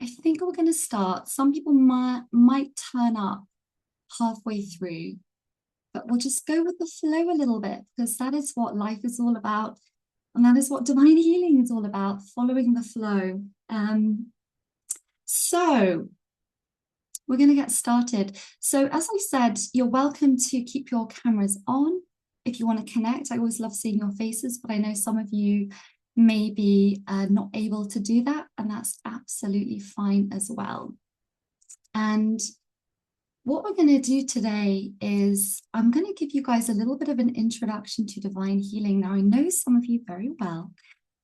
I think we're going to start. Some people might turn up halfway through, but we'll just go with the flow a little bit, because that is what life is all about. And that is what divine healing is all about, following the flow. So we're going to get started. So as I said, you're welcome to keep your cameras on if you want to connect. I always love seeing your faces, but I know some of you may be not able to do that, and that's absolutely fine as well. And what we're going to do today is I'm going to give you guys a little bit of an introduction to divine healing. Now, I know some of you very well,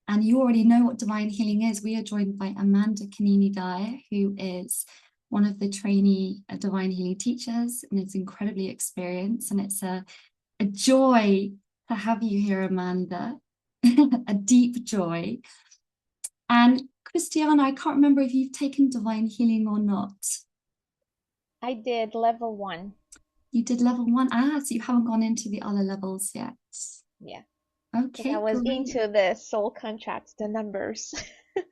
and you already know what divine healing is. We are joined by Amanda Kanini-Dyer, who is one of the trainee divine healing teachers, and is incredibly experienced. And it's a joy to have you here, Amanda, a deep joy. And Christiana, I can't remember if you've taken divine healing or not. I did level 1. You did level 1. So you haven't gone into the other levels yet. Yeah, because I Okay, was great. into the soul contracts, the numbers.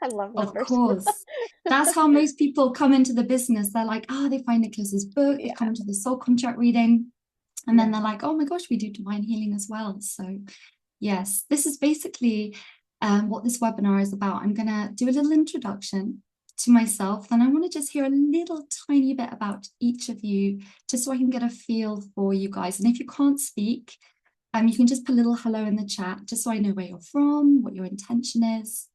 I love Of numbers. course. That's how most people come into the business. They're like, they find Nicholas's book, they come Yeah, into the soul contract reading, and then yeah. they're like, oh my gosh, we do divine healing as well. So yes, this is basically what this webinar is about. I'm going to do a little introduction to myself, then I want to just hear a little tiny bit about each of you, just so I can get a feel for you guys. And if you can't speak, you can just put a little hello in the chat, just so I know where you're from, what your intention is.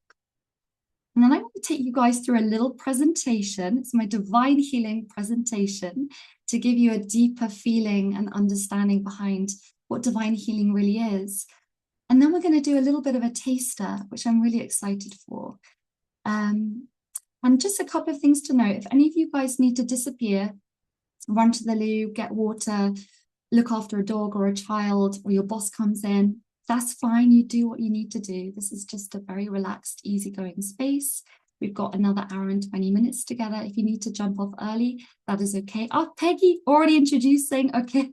And then I want to take you guys through a little presentation. It's my divine healing presentation to give you a deeper feeling and understanding behind what divine healing really is. And then we're going to do a little bit of a taster, which I'm really excited for. And just a couple of things to note. If any of you guys need to disappear, run to the loo, get water, look after a dog or a child, or your boss comes in, that's fine. You do what you need to do. This is just a very relaxed, easygoing space. We've got another hour and 20 minutes together. If you need to jump off early, that is okay. Oh, Peggy, already introducing. Okay.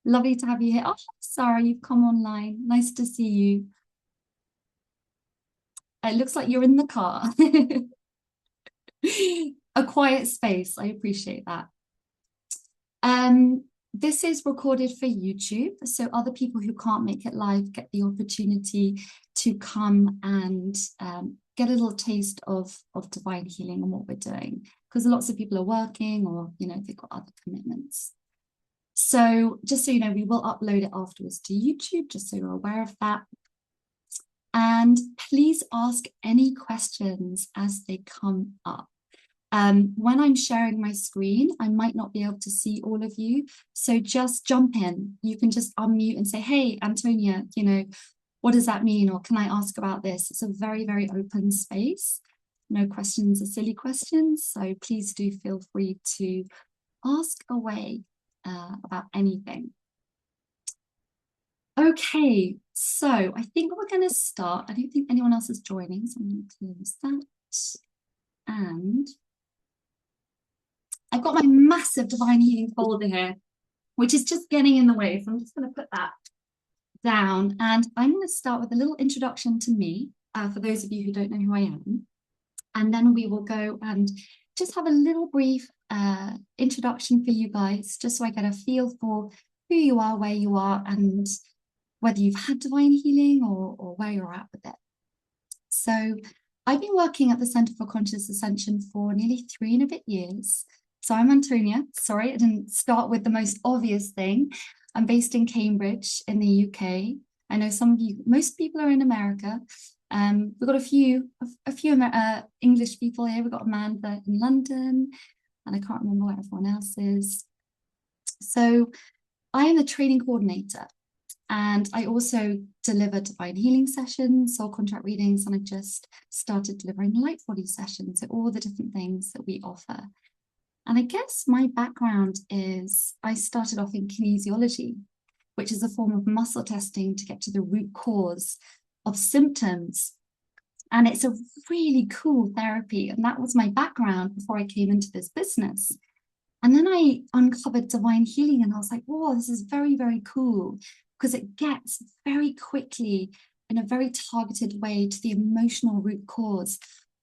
Lovely to have you here. Oh, Sarah, you've come online. Nice to see you. It looks like you're in the car. A quiet space. I appreciate that. This is recorded for YouTube, so other people who can't make it live get the opportunity to come and get a little taste of divine healing and what we're doing, because lots of people are working, or they've got other commitments. So just so you know, we will upload it afterwards to YouTube, just so you're aware of that. And please ask any questions as they come up. When I'm sharing my screen, I might not be able to see all of you. So just jump in. You can just unmute and say, hey, Antonia, what does that mean? Or can I ask about this? It's a very, very open space. No questions are silly questions. So please do feel free to ask away about anything. Okay, so I think we're going to start. I don't think anyone else is joining, so I'm going to close that. And I've got my massive divine healing folder here, which is just getting in the way. So I'm just going to put that down. And I'm going to start with a little introduction to me, for those of you who don't know who I am. And then we will go and just have a little brief introduction for you guys, just so I get a feel for who you are, where you are, and whether you've had divine healing or where you're at with it. So I've been working at the Center for Conscious Ascension for nearly 3 and a bit years. So I'm Antonia. Sorry, I didn't start with the most obvious thing. I'm based in Cambridge in the UK. I know most people are in America. We've got a few English people here. We've got Amanda in London, and I can't remember where everyone else is. So I am the training coordinator, and I also deliver divine healing sessions, soul contract readings, and I've just started delivering light body sessions. So all the different things that we offer. And I guess my background is I started off in kinesiology, which is a form of muscle testing to get to the root cause of symptoms. And it's a really cool therapy. And that was my background before I came into this business. And then I uncovered divine healing, and I was like, whoa, this is very, very cool, because it gets very quickly in a very targeted way to the emotional root cause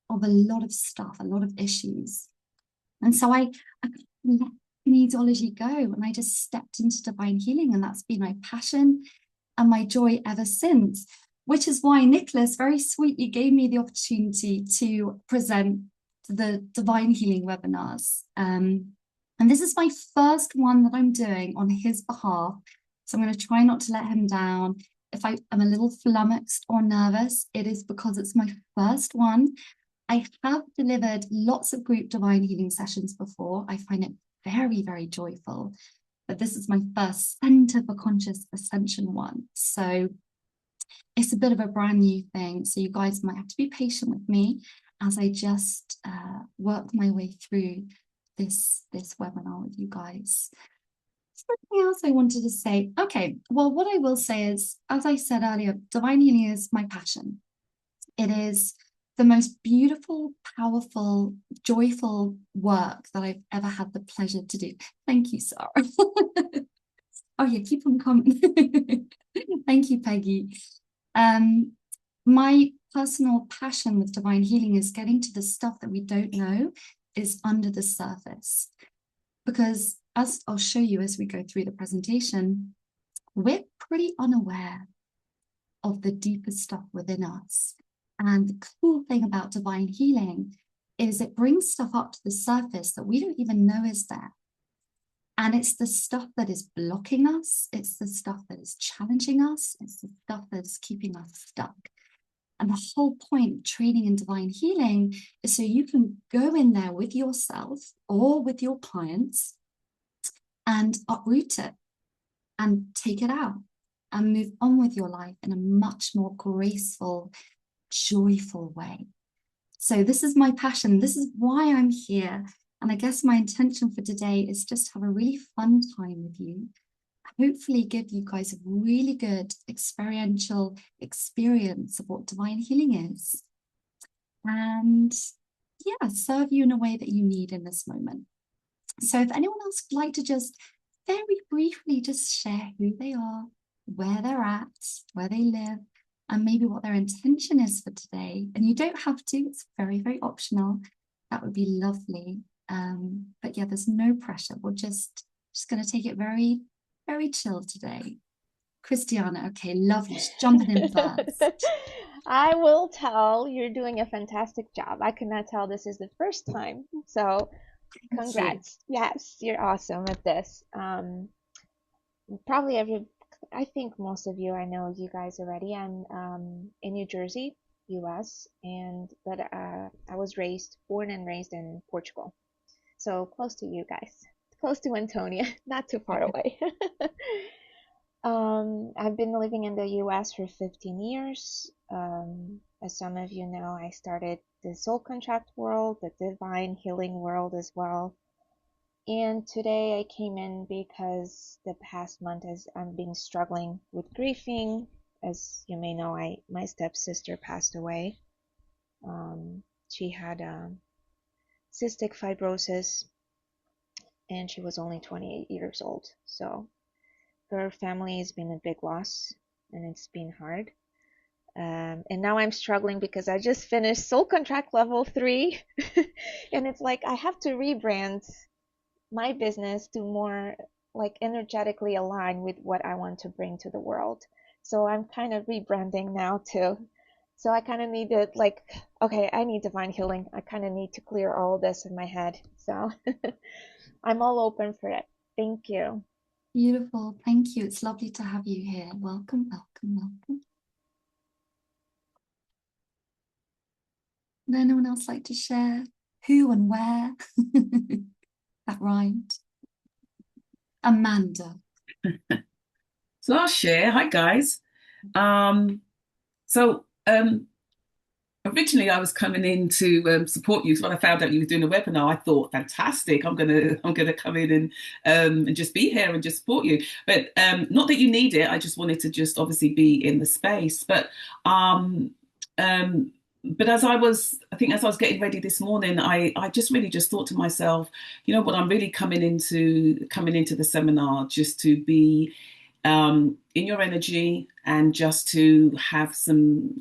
of a lot of stuff, a lot of issues. And so I let kinesiology go, and I just stepped into divine healing, and that's been my passion and my joy ever since, which is why Nicholas very sweetly gave me the opportunity to present the divine healing webinars. And this is my first one that I'm doing on his behalf. So I'm going to try not to let him down. If I am a little flummoxed or nervous, it is because it's my first one. I have delivered lots of group divine healing sessions before. I find it very, very joyful. But this is my first Center for Conscious Ascension one. So it's a bit of a brand new thing. So you guys might have to be patient with me as I just work my way through this webinar with you guys. Something else I wanted to say. Okay, well, what I will say is, as I said earlier, divine healing is my passion. It is the most beautiful, powerful, joyful work that I've ever had the pleasure to do. Thank you, Sarah. Oh yeah, keep on coming. Thank you, Peggy. My personal passion with divine healing is getting to the stuff that we don't know is under the surface. Because as I'll show you as we go through the presentation, we're pretty unaware of the deeper stuff within us. And the cool thing about divine healing is it brings stuff up to the surface that we don't even know is there. And it's the stuff that is blocking us. It's the stuff that is challenging us. It's the stuff that is keeping us stuck. And the whole point of training in divine healing is so you can go in there with yourself or with your clients and uproot it and take it out and move on with your life in a much more graceful, joyful way. So this is my passion. This is why I'm here. And I guess my intention for today is just to have a really fun time with you. Hopefully give you guys a really good experiential experience of what divine healing is. And yeah, serve you in a way that you need in this moment. So if anyone else would like to just very briefly just share who they are, where they're at, where they live, and maybe what their intention is for today. And you don't have to, it's very, very optional. That would be lovely. But yeah, there's no pressure. We're just going to take it very, very chill today. Christiana, okay, lovely. She's jumping in first. I will tell you're doing a fantastic job. I cannot tell this is the first time. So congrats. Yes, you're awesome at this. Probably I think most of you, I know you guys already. I'm in New Jersey, US, but I was born and raised in Portugal. So close to you guys, close to Antonia, not too far away. I've been living in the US for 15 years. As some of you know, I started the soul contract world, the divine healing world as well. And today I came in because the past month I've been struggling with grieving. As you may know, my stepsister passed away. She had cystic fibrosis, and she was only 28 years old. So for her family, it's been a big loss, and it's been hard. And now I'm struggling because I just finished Soul Contract level 3, and it's like I have to rebrand my business to more like energetically align with what I want to bring to the world. So I'm kind of rebranding now too. So I kind of needed okay, I need divine healing. I kind of need to clear all this in my head. So I'm all open for it. Thank you. Beautiful. Thank you. It's lovely to have you here. Welcome, welcome, welcome. Would anyone else like to share who and where? That rhymed. Amanda. So I'll share. Hi, guys. Originally I was coming in to support you. So when I found out you were doing a webinar, I thought, fantastic. I'm gonna come in and just be here and just support you. But not that you need it. I just wanted to just obviously be in the space. But as I was getting ready this morning, I just really just thought to myself, you know what, I'm really coming into the seminar just to be in your energy and just to have some,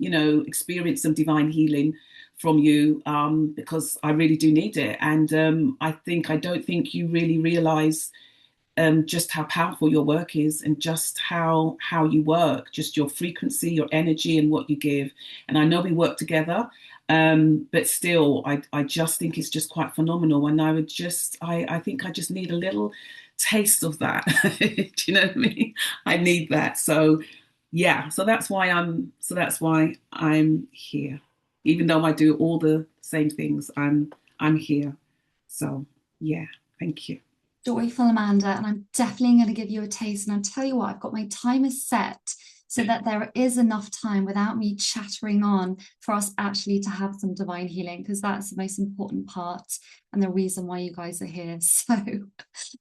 experience some divine healing from you, because I really do need it. And I don't think you really realize just how powerful your work is, and just how you work, just your frequency, your energy, and what you give. And I know we work together, but still, I just think it's just quite phenomenal. And I think I just need a little taste of that. Do you know what I mean? I need that. So yeah, so that's why I'm here. Even though I do all the same things, I'm here. So yeah, thank you. Joyful Amanda, and I'm definitely going to give you a taste. And I'll tell you what, I've got my timer set so that there is enough time without me chattering on for us actually to have some divine healing, because that's the most important part and the reason why you guys are here. So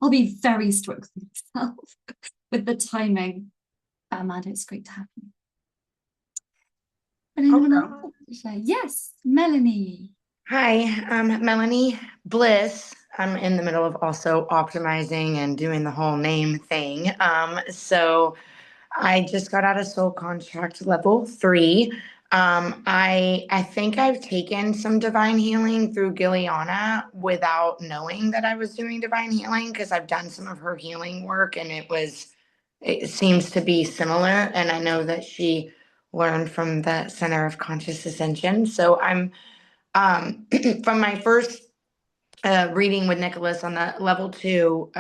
I'll be very strict with myself with the timing. But Amanda, it's great to have you. But anyone else want to share? Yes, Melanie. Hi, I'm Melanie Bliss. I'm in the middle of also optimizing and doing the whole name thing. So I just got out of Soul Contract level 3. I think I've taken some divine healing through Gilliana without knowing that I was doing divine healing, because I've done some of her healing work and it seems to be similar. And I know that she learned from the Center of Conscious Ascension. So I'm from my first reading with Nicholas on the level 2,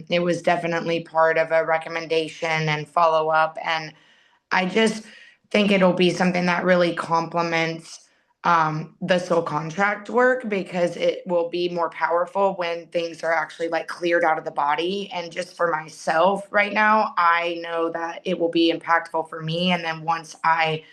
it was definitely part of a recommendation and follow up. And I just think it'll be something that really complements the soul contract work, because it will be more powerful when things are actually like cleared out of the body. And just for myself right now, I know that it will be impactful for me. And then once I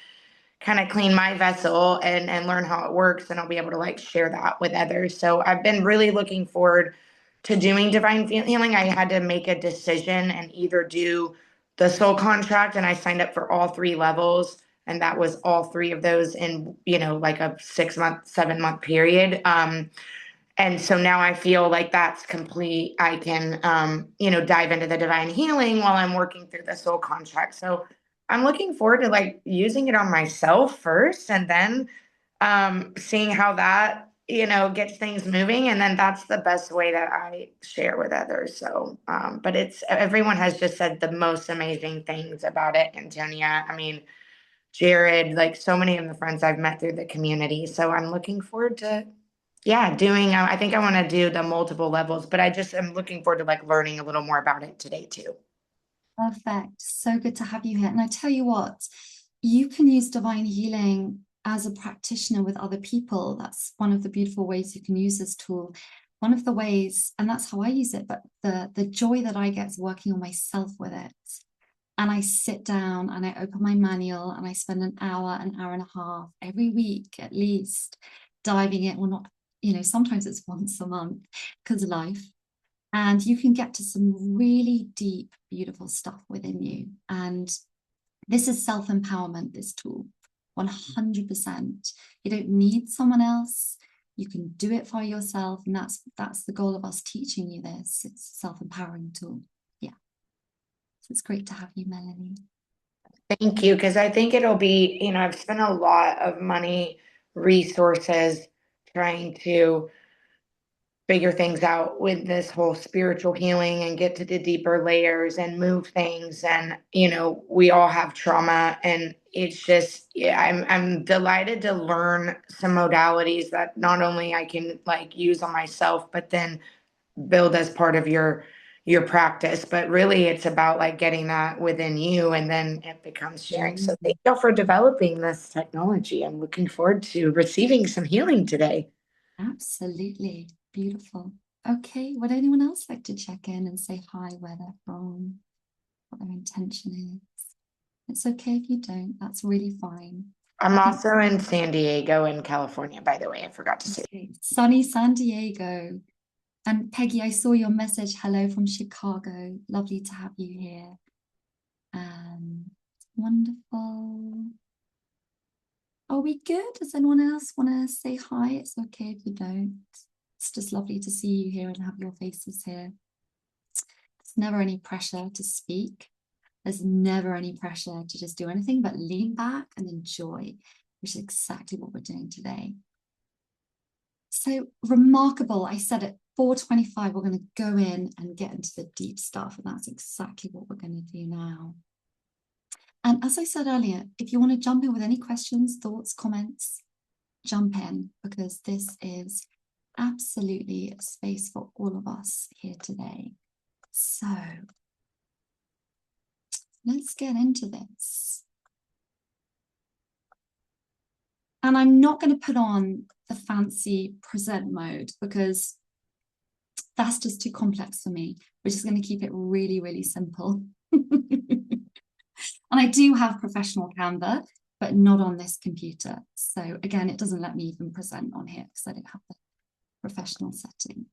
kind of clean my vessel and learn how it works, and I'll be able to like share that with others. So I've been really looking forward to doing divine healing. I had to make a decision and either do the soul contract, and I signed up for all 3 levels, and that was all 3 of those in, like a 6-month, 7-month period. And so now I feel like that's complete. I can, dive into the divine healing while I'm working through the soul contract. So I'm looking forward to like using it on myself first, and then seeing how that, gets things moving. And then that's the best way that I share with others. So, but everyone has just said the most amazing things about it, Antonia. I mean, Jared, like so many of the friends I've met through the community. So I'm looking forward to, doing, I think I want to do the multiple levels, but I just am looking forward to like learning a little more about it today too. Perfect. So good to have you here. And I tell you what, you can use divine healing as a practitioner with other people. That's one of the beautiful ways you can use this tool. One of the ways, and that's how I use it, but the joy that I get is working on myself with it. And I sit down and I open my manual and I spend an hour and a half every week at least diving in. Well, not, sometimes it's once a month because of life. And you can get to some really deep, beautiful stuff within you. And this is self-empowerment, this tool, 100%. You don't need someone else. You can do it for yourself. And that's the goal of us teaching you this. It's a self-empowering tool. Yeah. So it's great to have you, Melanie. Thank you. Because I think it'll be, I've spent a lot of money, resources trying to figure things out with this whole spiritual healing and get to the deeper layers and move things. And, we all have trauma, and it's just, I'm delighted to learn some modalities that not only I can like use on myself, but then build as part of your practice. But really it's about like getting that within you, and then it becomes sharing. So thank y'all for developing this technology. I'm looking forward to receiving some healing today. Absolutely. Beautiful. Okay, would anyone else like to check in and say hi, where they're from, what their intention is? It's okay if you don't, that's really fine. I'm also in San Diego in California, by the way. I forgot to say. Okay. Sunny San Diego. And Peggy, I saw your message. Hello from Chicago. Lovely to have you here. Wonderful. Are we good? Does anyone else want to say hi? It's okay if you don't. It's just lovely to see you here and have your faces here. There's never any pressure to speak. There's never any pressure to just do anything but lean back and enjoy, which is exactly what we're doing today. So remarkable. I said at 4:25, we're going to go in and get into the deep stuff. And that's exactly what we're going to do now. And as I said earlier, if you want to jump in with any questions, thoughts, comments, jump in, because this is absolutely a space for all of us here today. So let's get into this. And I'm not going to put on the fancy present mode because that's just too complex for me. We're just going to keep it really, really simple. And I do have professional Canva, but not on this computer. So again, it doesn't let me even present on here because I don't have the professional setting.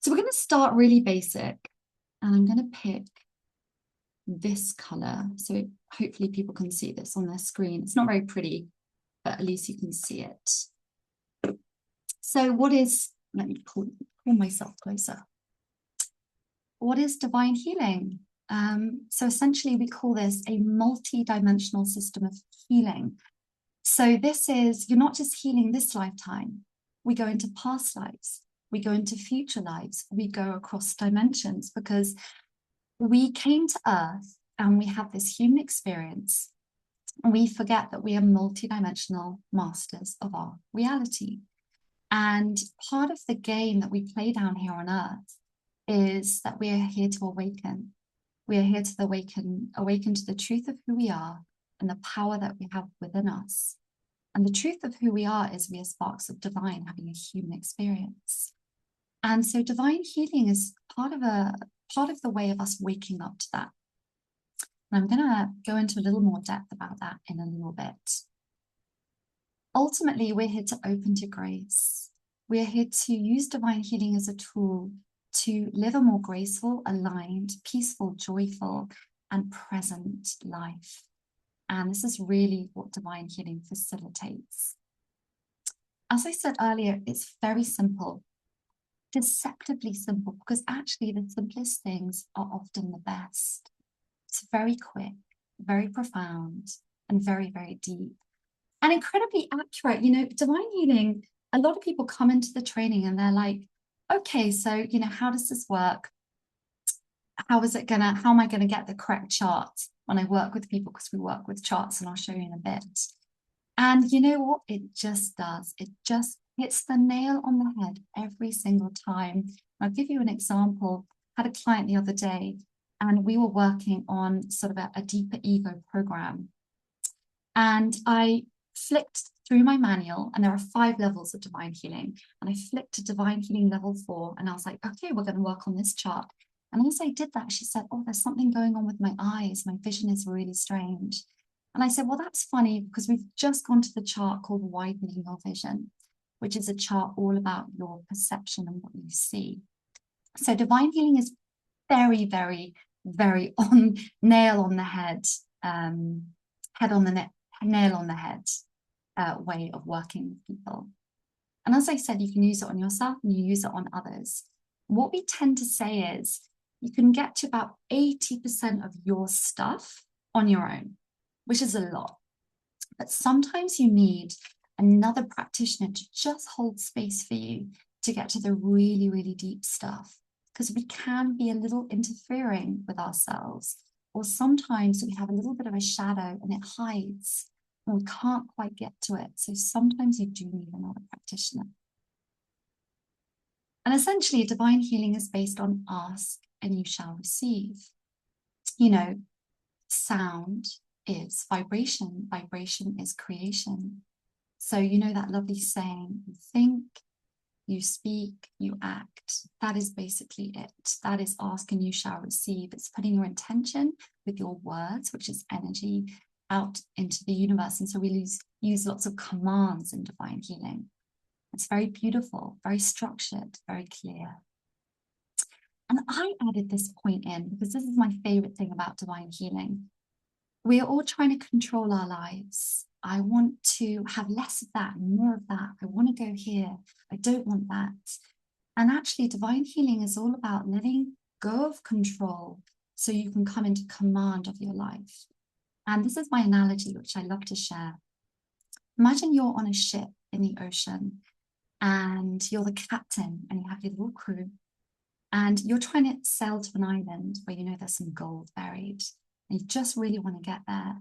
So we're going to start really basic, and I'm going to pick this color. So hopefully people can see this on their screen. It's not very pretty, but at least you can see it. So what is, let me pull myself closer. What is divine healing? So essentially we call this a multi-dimensional system of healing. So this is, you're not just healing this lifetime. We go into past lives. We go into future lives. We go across dimensions because we came to Earth and we have this human experience, and we forget that we are multidimensional masters of our reality. And part of the game that we play down here on Earth is that we are here to awaken. We are here to awaken to the truth of who we are and the power that we have within us. And the truth of who we are is we are sparks of divine having a human experience. And so divine healing is part of the way of us waking up to that. And I'm going to go into a little more depth about that in a little bit. Ultimately, we're here to open to grace. We're here to use divine healing as a tool to live a more graceful, aligned, peaceful, joyful, and present life. And this is really what divine healing facilitates. As I said earlier, it's very simple, deceptively simple, because actually the simplest things are often the best. It's very quick, very profound, and very, very deep. And incredibly accurate. You know, divine healing, a lot of people come into the training and they're like, okay, so, you know, how does this work? How am I gonna get the correct chart when I work with people? Because we work with charts, and I'll show you in a bit. And you know what? It just does. It just hits the nail on the head every single time. I'll give you an example. I had a client the other day, and we were working on sort of a deeper ego program. And I flicked through my manual, and there are 5 levels of divine healing. And I flicked to divine healing level 4, and I was like, okay, we're going to work on this chart. And as I did that, she said, oh, there's something going on with my eyes. My vision is really strange. And I said, well, that's funny because we've just gone to the chart called widening your vision, which is a chart all about your perception and what you see. So divine healing is very, very, very nail on the head, nail on the head way of working with people. And as I said, you can use it on yourself and you use it on others. What we tend to say is you can get to about 80% of your stuff on your own, which is a lot. But sometimes you need another practitioner to just hold space for you to get to the really, really deep stuff, because we can be a little interfering with ourselves, or sometimes we have a little bit of a shadow and it hides and we can't quite get to it. So sometimes you do need another practitioner. And essentially, divine healing is based on ask and you shall receive. You know, sound is vibration. Vibration is creation. So you know that lovely saying, you think, you speak, you act. That is basically it. That is ask and you shall receive. It's putting your intention with your words, which is energy, out into the universe. And so we use lots of commands in divine healing. It's very beautiful, very structured, very clear. And I added this point in because this is my favorite thing about divine healing. We are all trying to control our lives. I want to have less of that and more of that. I want to go here. I don't want that. And actually, divine healing is all about letting go of control so you can come into command of your life. And this is my analogy, which I love to share. Imagine you're on a ship in the ocean and you're the captain and you have your little crew and you're trying to sail to an island where you know there's some gold buried and you just really want to get there.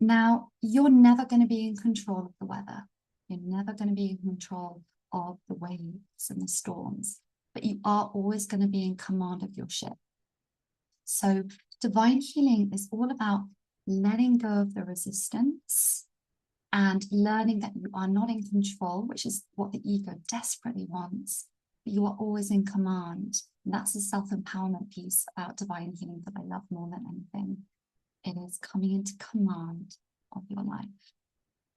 Now, you're never going to be in control of the weather. You're never going to be in control of the waves and the storms, but you are always going to be in command of your ship. So divine healing is all about letting go of the resistance and learning that you are not in control, which is what the ego desperately wants, but you are always in command. And that's the self-empowerment piece about divine healing that I love more than anything. It is coming into command of your life.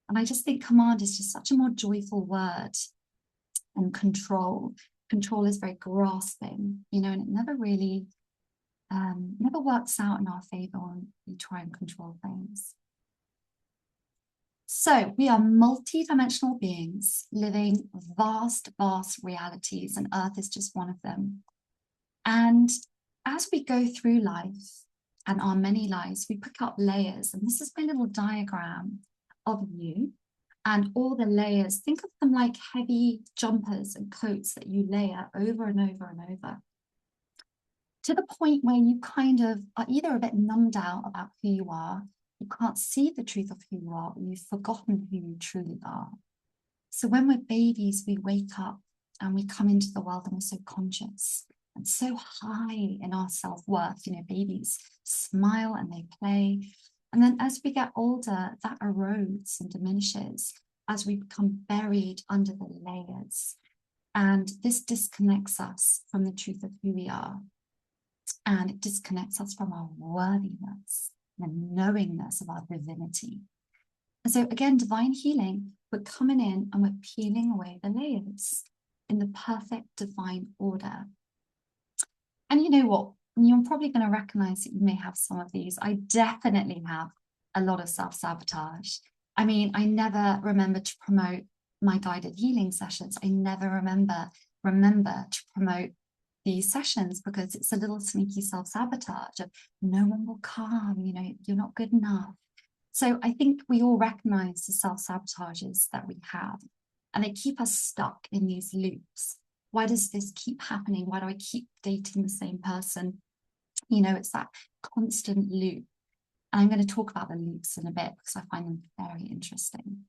And I just think command is just such a more joyful word than control. Control is very grasping, you know, and it never really, never works out in our favor when we try and control things. So we are multi-dimensional beings living vast, vast realities, and Earth is just one of them. And as we go through life and our many lives, we pick up layers. And this is my little diagram of you and all the layers. Think of them like heavy jumpers and coats that you layer over and over and over, to the point where you kind of are either a bit numbed out about who you are, you can't see the truth of who you are, or you've forgotten who you truly are. So when we're babies, we wake up and we come into the world and we're so conscious and so high in our self-worth. You know, babies smile and they play. And then as we get older, that erodes and diminishes as we become buried under the layers. And this disconnects us from the truth of who we are. And it disconnects us from our worthiness and knowingness of our divinity. And so again, divine healing, we're coming in and we're peeling away the layers in the perfect divine order. And you know what? You're probably going to recognize that you may have some of these. I definitely have a lot of self-sabotage. I mean, I never remember to promote my guided healing sessions. I never remember to promote these sessions because it's a little sneaky self-sabotage of no one will come, you know, you're not good enough. So I think we all recognize the self-sabotages that we have, and they keep us stuck in these loops. Why does this keep happening? Why do I keep dating the same person? You know, it's that constant loop. And I'm going to talk about the loops in a bit because I find them very interesting.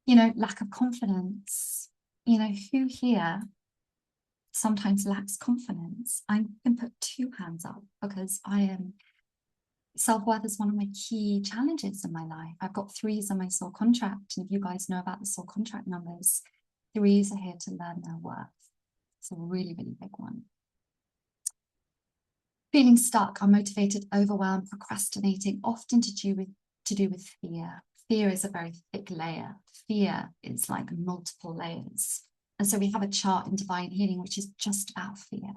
You know, lack of confidence. You know, who here sometimes lacks confidence? I can put 2 hands up because self-worth is one of my key challenges in my life. I've got 3s on my soul contract, and if you guys know about the soul contract numbers, 3s are here to learn their worth. It's a really, really big one. Feeling stuck, unmotivated, overwhelmed, procrastinating, often to do with fear. Fear is a very thick layer. Fear is like multiple layers. And so we have a chart in divine healing, which is just about fear.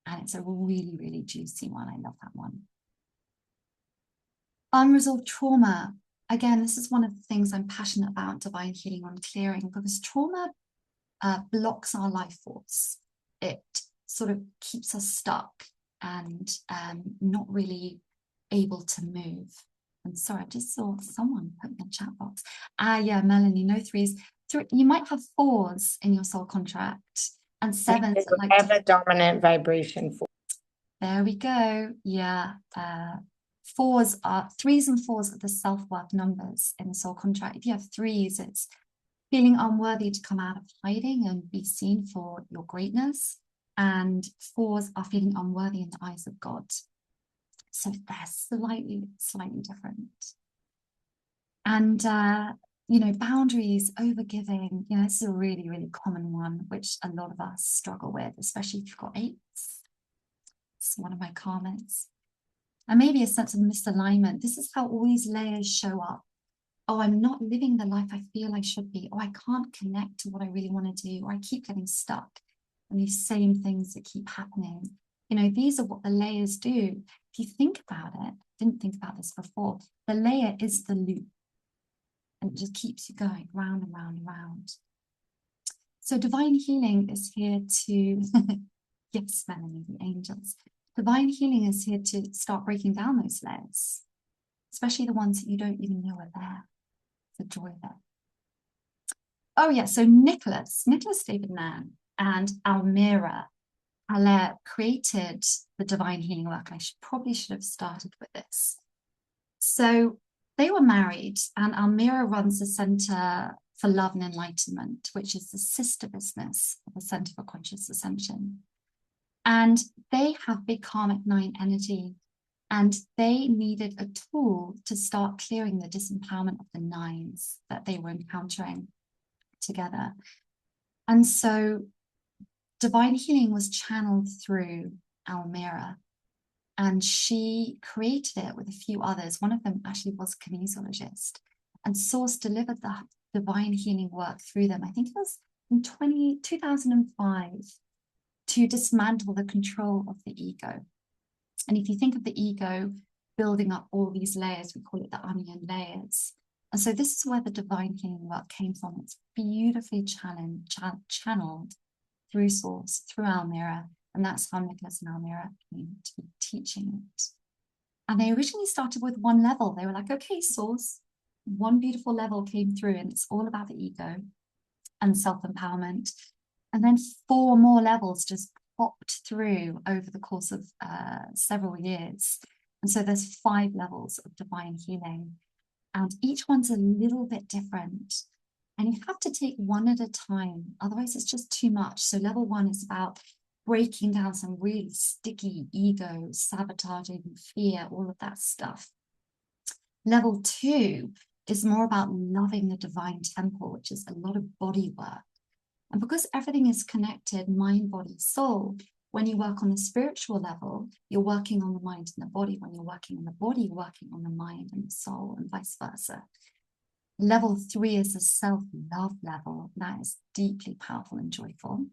And it's a really, really juicy one. I love that one. Unresolved trauma. Again, this is one of the things I'm passionate about divine healing on clearing, because trauma blocks our life force. It sort of keeps us stuck and not really able to move. And sorry, I just saw someone put in the chat box. Yeah, Melanie, no 3s. You might have 4s in your soul contract and 7s. I have a dominant vibration 4. There we go. Yeah. 3s and 4s are the self-worth numbers in the soul contract. If you have 3s, it's feeling unworthy to come out of hiding and be seen for your greatness. And 4s are feeling unworthy in the eyes of God. So they're slightly different. And, you know, boundaries, overgiving, you know, this is a really, really common one, which a lot of us struggle with, especially if you've got 8s. It's one of my karmas. And maybe a sense of misalignment. This is how all these layers show up. Oh, I'm not living the life I feel I should be. Oh, I can't connect to what I really want to do. Or I keep getting stuck in these same things that keep happening. You know, these are what the layers do. If you think about it, I didn't think about this before. The layer is the loop. And it just keeps you going round and round and round. So divine healing is here to, yes, Melanie, the angels. Divine healing is here to start breaking down those layers, especially the ones that you don't even know are there. The joy of it. Oh yeah, so Nicholas David Mann and Almira Allaire created the divine healing work. I probably should have started with this. So they were married, and Almira runs the Center for Love and Enlightenment, which is the sister business of the Center for Conscious Ascension. And they have big karmic 9 energy, and they needed a tool to start clearing the disempowerment of the 9s that they were encountering together. And so divine healing was channeled through Almira, and she created it with a few others. One of them actually was a kinesiologist, and Source delivered the divine healing work through them. I think it was in 2005, to dismantle the control of the ego. And if you think of the ego building up all these layers, we call it the onion layers. And so this is where the divine healing work came from. It's beautifully channeled through Source, through Almira, and that's how Nicholas and Almira came to be teaching it. And they originally started with one level. They were like, okay, Source, one beautiful level came through, and it's all about the ego and self-empowerment. And then 4 more levels just popped through over the course of several years. And so there's 5 levels of divine healing, and each one's a little bit different. And you have to take one at a time, otherwise it's just too much. So level 1 is about breaking down some really sticky ego, sabotaging, fear, all of that stuff. Level 2 is more about loving the divine temple, which is a lot of body work. And because everything is connected, mind, body, soul, when you work on the spiritual level, you're working on the mind and the body. When you're working on the body, you're working on the mind and the soul, and vice versa. Level 3 is the self-love level. That is deeply powerful and joyful.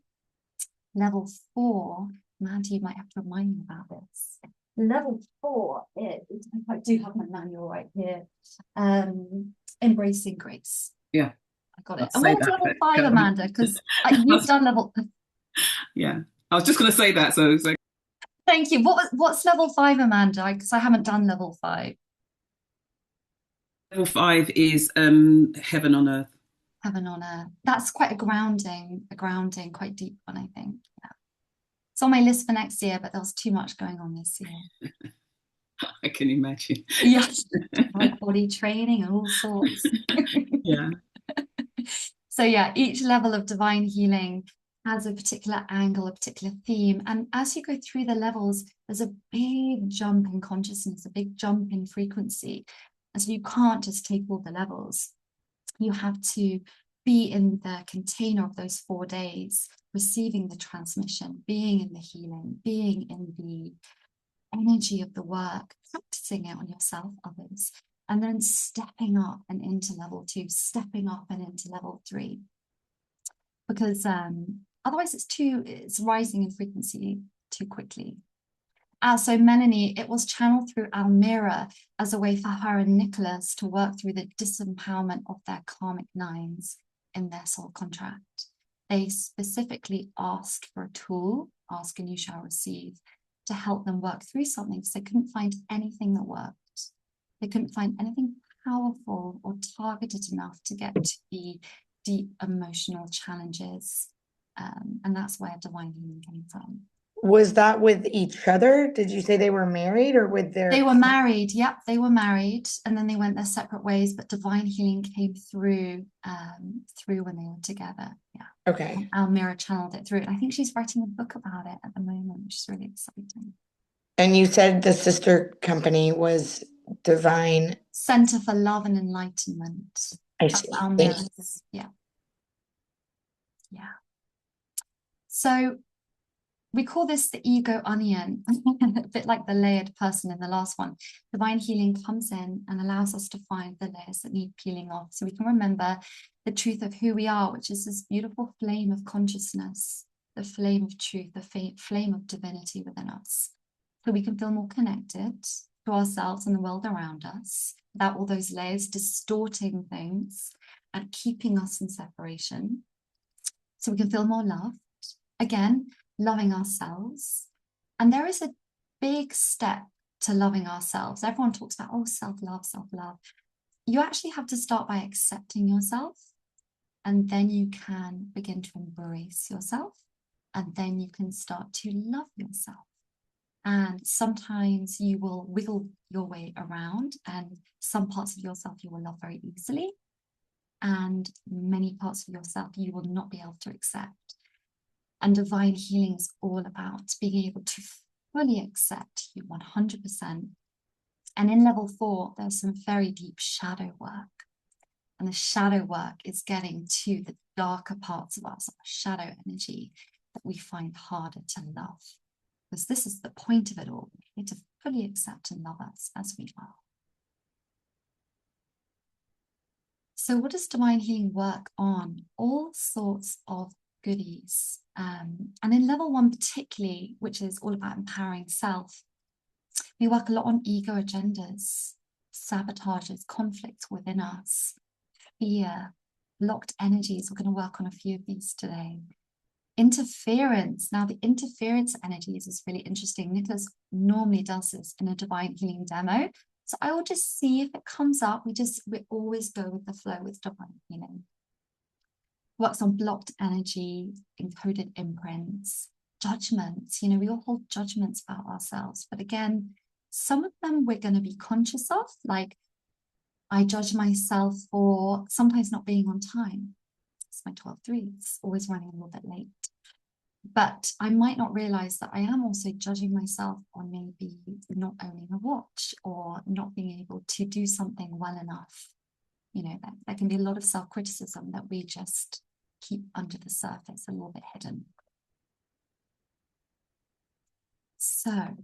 Level 4, Mandy, you might have to remind me about this. Level 4 is, I do have my manual right here, embracing grace. Yeah. I got it. And what was level 5, Amanda? Because you've done level. Yeah, I was just going to say that. So thank you. What's level 5, Amanda? Because I haven't done level 5. Level 5 is heaven on earth. Heaven on earth. That's quite a grounding, quite deep one, I think. Yeah. It's on my list for next year, but there was too much going on this year. I can imagine. Yes, body training and all sorts. Yeah. So yeah, each level of divine healing has a particular angle, a particular theme. And as you go through the levels, there's a big jump in consciousness, a big jump in frequency. And so you can't just take all the levels. You have to be in the container of those 4 days, receiving the transmission, being in the healing, being in the energy of the work, practicing it on yourself, others, and then stepping up and into level 2, stepping up and into level 3. Because otherwise it's rising in frequency too quickly. So Melanie, it was channeled through Almira as a way for her and Nicholas to work through the disempowerment of their karmic 9s in their soul contract. They specifically asked for a tool, ask and you shall receive, to help them work through something, because they couldn't find anything that worked. They couldn't find anything powerful or targeted enough to get to the deep emotional challenges. And that's where divine healing came from. Was that with each other? Did you say they were married or with their... They were married. Yep, they were married, and then they went their separate ways. But divine healing came through when they were together. Yeah. Okay. Almira channeled it through, and I think she's writing a book about it at the moment, which is really exciting. And you said the sister company was Divine Center for Love and Enlightenment. I That's see. Almira's. Yeah. Yeah. So we call this the ego onion, a bit like the layered person in the last one. Divine healing comes in and allows us to find the layers that need peeling off, so we can remember the truth of who we are, which is this beautiful flame of consciousness, the flame of truth, the flame of divinity within us. So we can feel more connected to ourselves and the world around us without all those layers distorting things and keeping us in separation. So we can feel more loved. Again, loving ourselves. And there is a big step to loving ourselves. Everyone talks about, oh, self-love, self-love. You actually have to start by accepting yourself And then you can begin to embrace yourself. And then you can start to love yourself. And sometimes you will wiggle your way around, and some parts of yourself you will love very easily. And many parts of yourself you will not be able to accept. And divine healing is all about being able to fully accept you 100%. And in level 4, there's some very deep shadow work. And the shadow work is getting to the darker parts of us, our shadow energy that we find harder to love. Because this is the point of it all. We need to fully accept and love us as we are. So what does divine healing work on? All sorts of goodies. And in level 1 particularly, which is all about empowering self, we work a lot on ego agendas, sabotages, conflicts within us, fear, locked energies. We're going to work on a few of these today. Interference. Now, the interference energies is really interesting. Nicholas normally does this in a divine healing demo. So I will just see if it comes up. We always go with the flow with divine healing. Works on blocked energy, encoded imprints, judgments. We all hold judgments about ourselves. But again, some of them we're going to be conscious of, like I judge myself for sometimes not being on time. It's my 12-3, it's always running a little bit late. But I might not realize that I am also judging myself on maybe not owning a watch or not being able to do something well enough. There can be a lot of self-criticism that we just keep under the surface, a little bit hidden. So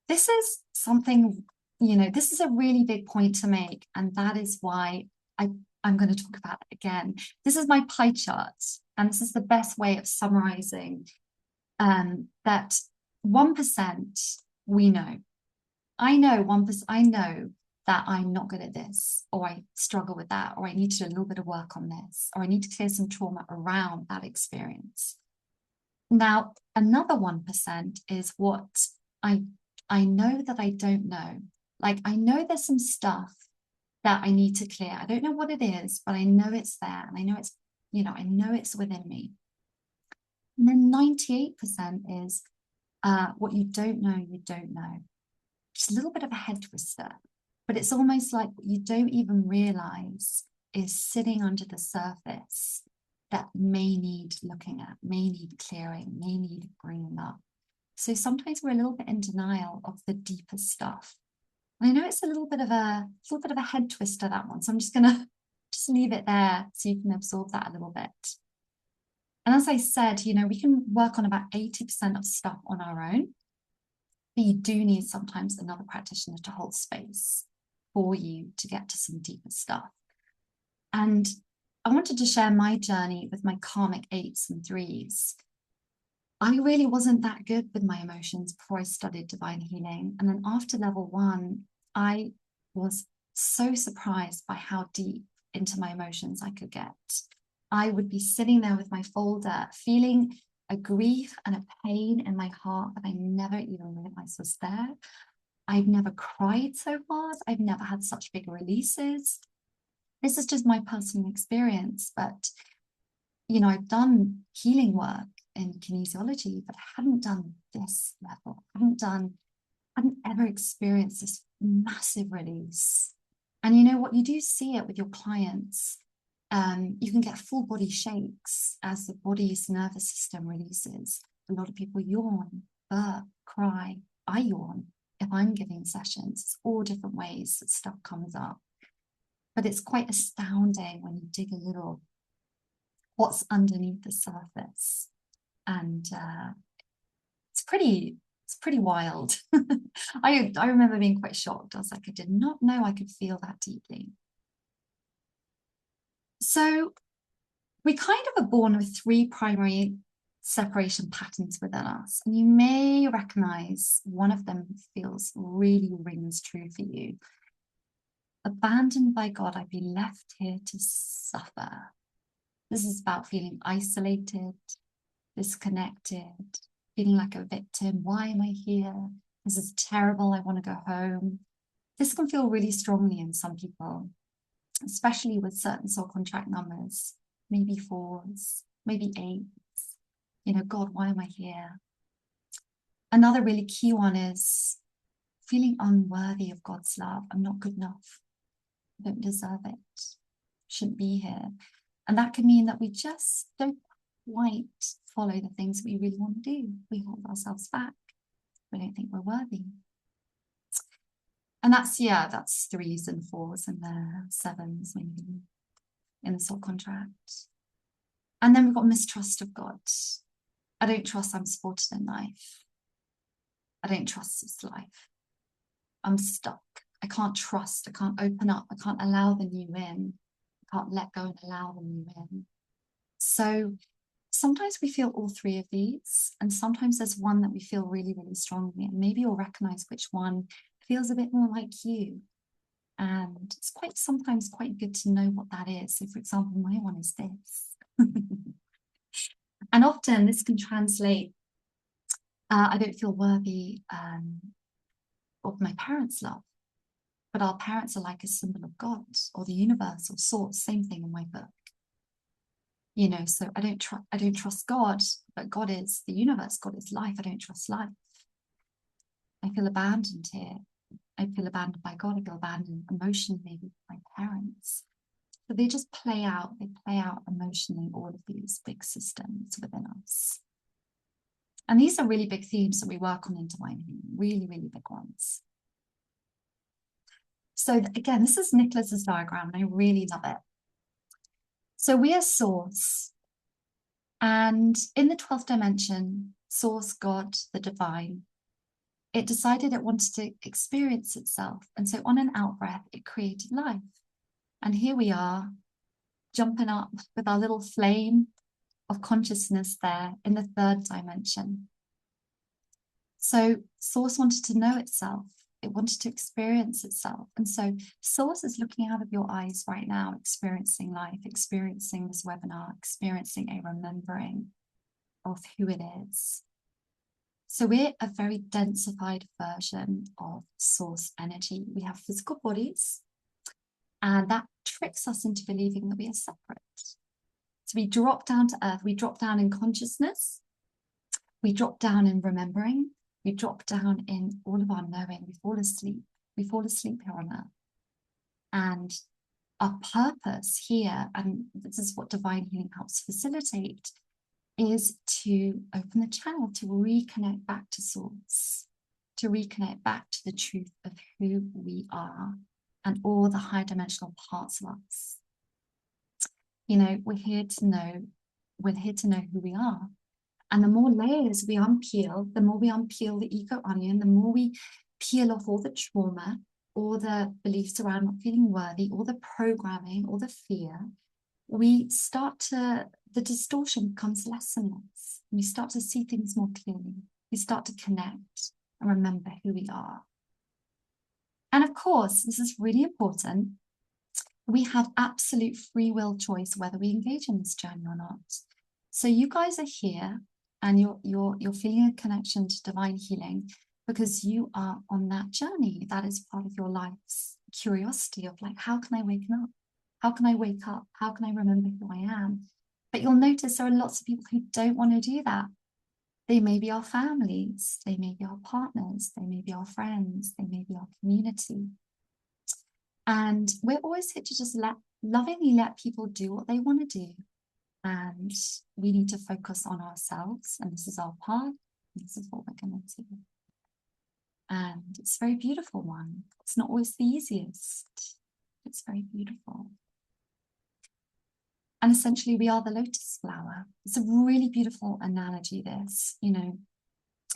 this is something, this is a really big point to make. And that is why I'm going to talk about it again. This is my pie chart. And this is the best way of summarizing that 1% we know. I know 1%, I know that I'm not good at this, or I struggle with that, or I need to do a little bit of work on this, or I need to clear some trauma around that experience. Now, another 1% is what I know that I don't know. Like, I know there's some stuff that I need to clear. I don't know what it is, but I know it's there, and I know it's, I know it's within me. And then 98% is what you don't know, Just a little bit of a head twister, but it's almost like what you don't even realize is sitting under the surface that may need looking at, may need clearing, may need bringing up. So sometimes we're a little bit in denial of the deeper stuff. And I know it's a little bit of a head twister, that one. So I'm just gonna leave it there so you can absorb that a little bit. And as I said, we can work on about 80% of stuff on our own, but you do need sometimes another practitioner to hold space for you to get to some deeper stuff. And I wanted to share my journey with my karmic 8s and 3s. I really wasn't that good with my emotions before I studied divine healing. And then after level 1, I was so surprised by how deep into my emotions I could get. I would be sitting there with my folder, feeling a grief and a pain in my heart that I never even realized was there. I've never cried so hard. I've never had such big releases. This is just my personal experience, but I've done healing work in kinesiology, but I hadn't done this level. I hadn't ever experienced this massive release. And what, you do see it with your clients. You can get full body shakes as the body's nervous system releases. A lot of people yawn, burp, cry. I yawn if I'm giving sessions. It's all different ways that stuff comes up. But it's quite astounding when you dig a little what's underneath the surface. And it's pretty wild. I remember being quite shocked. I was like, I did not know I could feel that deeply. So we kind of are born with 3 primary separation patterns within us. And you may recognize one of them really rings true for you. Abandoned by God, I'd be left here to suffer. This is about feeling isolated, disconnected, feeling like a victim. Why am I here? This is terrible. I want to go home. This can feel really strongly in some people. especially with certain soul contract numbers, maybe 4s, maybe 8s. You know, God, why am I here? Another really key one is feeling unworthy of God's love. I'm not good enough. I don't deserve it. Shouldn't be here. And that can mean that we just don't quite follow the things we really want to do. We hold ourselves back. We don't think we're worthy. And that's 3s and 4s and the 7s maybe in the soul contract. And then we've got mistrust of God. I don't trust I'm supported in life. I don't trust this life. I'm stuck. I can't trust. I can't open up. I can't allow the new in. I can't let go and allow the new in. So sometimes we feel all 3 of these, and sometimes there's one that we feel really, really strongly, and maybe you'll recognize which one feels a bit more like you. And it's sometimes quite good to know what that is. So for example, my one is this. And often this can translate, I don't feel worthy of my parents' love, but our parents are like a symbol of God or the universe or source, same thing in my book. You know, so I don't trust God, but God is the universe, God is life. I don't trust life. I feel abandoned here. I feel abandoned by God. I feel abandoned emotionally, maybe by my parents. So they just play out emotionally all of these big systems within us. And these are really big themes that we work on in Divine Healing, really, really big ones. So again, this is Nicholas's diagram, and I really love it. So we are source, and in the 12th dimension, source, God, the divine, it decided it wanted to experience itself. And so on an out breath, it created life. And here we are, jumping up with our little flame of consciousness there in the 3rd dimension. So source wanted to know itself. It wanted to experience itself. And so source is looking out of your eyes right now, experiencing life, experiencing this webinar, experiencing a remembering of who it is. So we're a very densified version of source energy. We have physical bodies, and that tricks us into believing that we are separate. So we drop down to earth, we drop down in consciousness, we drop down in remembering, we drop down in all of our knowing, we fall asleep here on earth. And our purpose here, and this is what Divine Healing helps facilitate, is to open the channel, to reconnect back to source, to reconnect back to the truth of who we are and all the high dimensional parts of us. You know, we're here to know who we are. And the more layers we unpeel, the more we unpeel the ego onion, the more we peel off all the trauma, all the beliefs around not feeling worthy, all the programming, all the fear, the distortion becomes less and less. We start to see things more clearly. We start to connect and remember who we are. And of course, this is really important. We have absolute free will choice whether we engage in this journey or not. So you guys are here and you're feeling a connection to Divine Healing because you are on that journey. That is part of your life's curiosity of like, how can I wake up? How can I wake up? How can I remember who I am? But you'll notice there are lots of people who don't want to do that. They may be our families, they may be our partners, they may be our friends, they may be our community. And we're always here to just lovingly let people do what they want to do. And we need to focus on ourselves. And this is our path. This is what we're going to do. And it's a very beautiful one. It's not always the easiest. It's very beautiful. And essentially, we are the lotus flower. It's a really beautiful analogy, this. You know,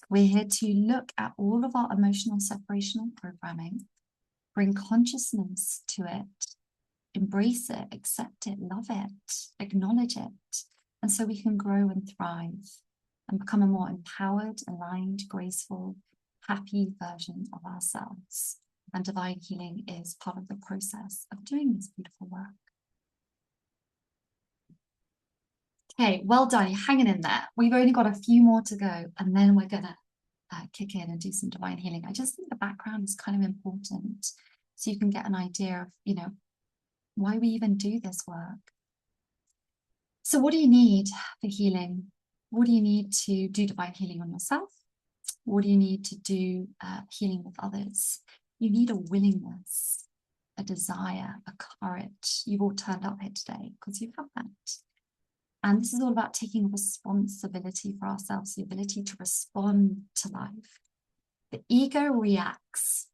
we're here to look at all of our emotional separational programming, bring consciousness to it, embrace it, accept it, love it, acknowledge it. And so we can grow and thrive and become a more empowered, aligned, graceful, happy version of ourselves. And Divine Healing is part of the process of doing this beautiful work. Okay, well done. You're hanging in there. We've only got a few more to go, and then we're going to kick in and do some Divine Healing. I just think the background is kind of important, so you can get an idea of, you know, why we even do this work. So what do you need for healing? What do you need to do divine healing on yourself? What do you need to do healing with others? You need a willingness, a desire, a courage. You've all turned up here today because you have that. And this is all about taking responsibility for ourselves, the ability to respond to life. The ego reacts,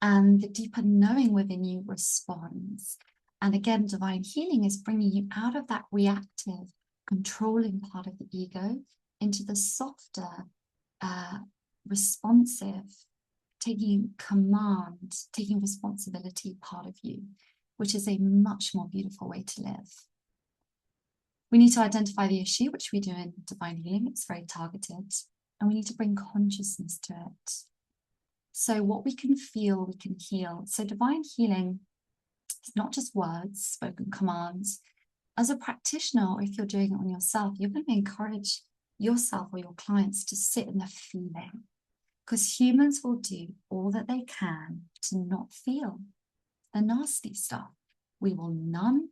and the deeper knowing within you responds. And again, divine healing is bringing you out of that reactive, controlling part of the ego into the softer, responsive, taking command, taking responsibility part of you, which is a much more beautiful way to live. We need to identify the issue, which we do in divine healing. It's very targeted, and we need to bring consciousness to it. So what we can feel, we can heal. So divine healing is not just words, spoken commands. As a practitioner, or if you're doing it on yourself, you're going to encourage yourself or your clients to sit in the feeling, because humans will do all that they can to not feel the nasty stuff. We will numb,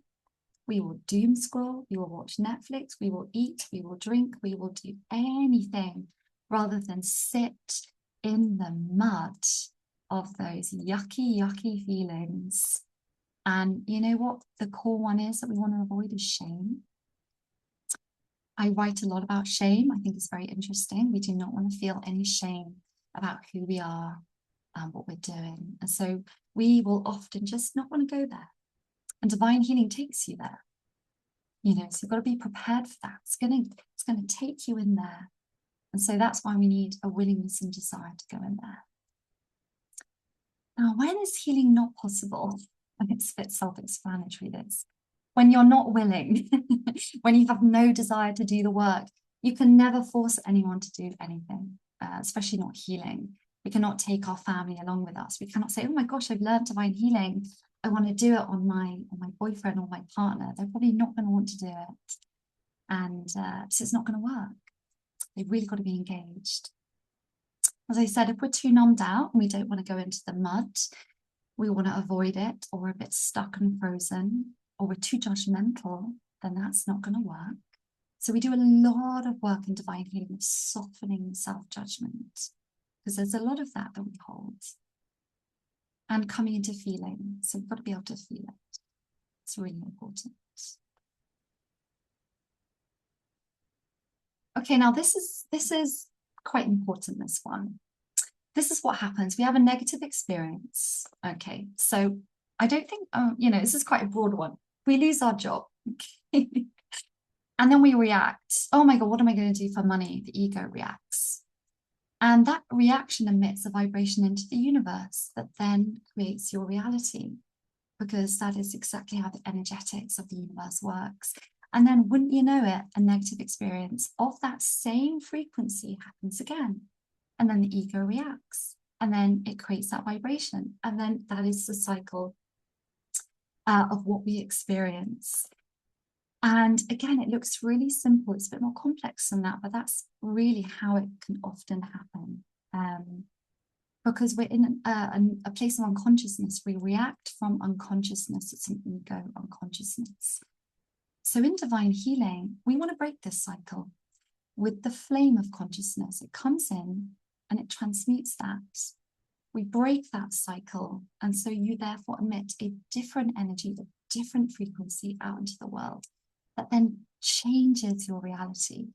we will doom scroll, we will watch Netflix, we will eat, we will drink, we will do anything rather than sit in the mud of those yucky, yucky feelings. And you know what the core one is that we want to avoid is shame. I write a lot about shame. I think it's very interesting. We do not want to feel any shame about who we are and what we're doing. And so we will often just not want to go there. And divine healing takes you there. You know, so you've got to be prepared for that. It's going to take you in there. And so that's why we need a willingness and desire to go in there. Now, when is healing not possible? And it's a bit self-explanatory, this. When you're not willing, when you have no desire to do the work, you can never force anyone to do anything, especially not healing. We cannot take our family along with us. We cannot say, oh my gosh, I've learned divine healing. I want to do it on my boyfriend or my partner. They're probably not going to want to do it. And so it's not going to work. They've really got to be engaged. As I said, if we're too numbed out and we don't want to go into the mud, we want to avoid it, or we're a bit stuck and frozen, or we're too judgmental, then that's not going to work. So we do a lot of work in divine healing of softening self-judgment, because there's a lot of that we hold. And coming into feeling. So we've got to be able to feel it. It's really important. Okay, now this is quite important, this one. This is what happens. We have a negative experience. Okay, so I don't think, this is quite a broad one. We lose our job. Okay. And then we react. Oh my God, what am I going to do for money? The ego reacts. And that reaction emits a vibration into the universe that then creates your reality, because that is exactly how the energetics of the universe works. And then, wouldn't you know it, a negative experience of that same frequency happens again. And then the ego reacts. And then it creates that vibration. And then that is the cycle of what we experience. And again, it looks really simple. It's a bit more complex than that, but that's really how it can often happen. Because we're in a place of unconsciousness. We react from unconsciousness. It's an ego unconsciousness. So in divine healing, we want to break this cycle with the flame of consciousness. It comes in and it transmutes that. We break that cycle. And so you therefore emit a different energy, a different frequency out into the world that then changes your reality.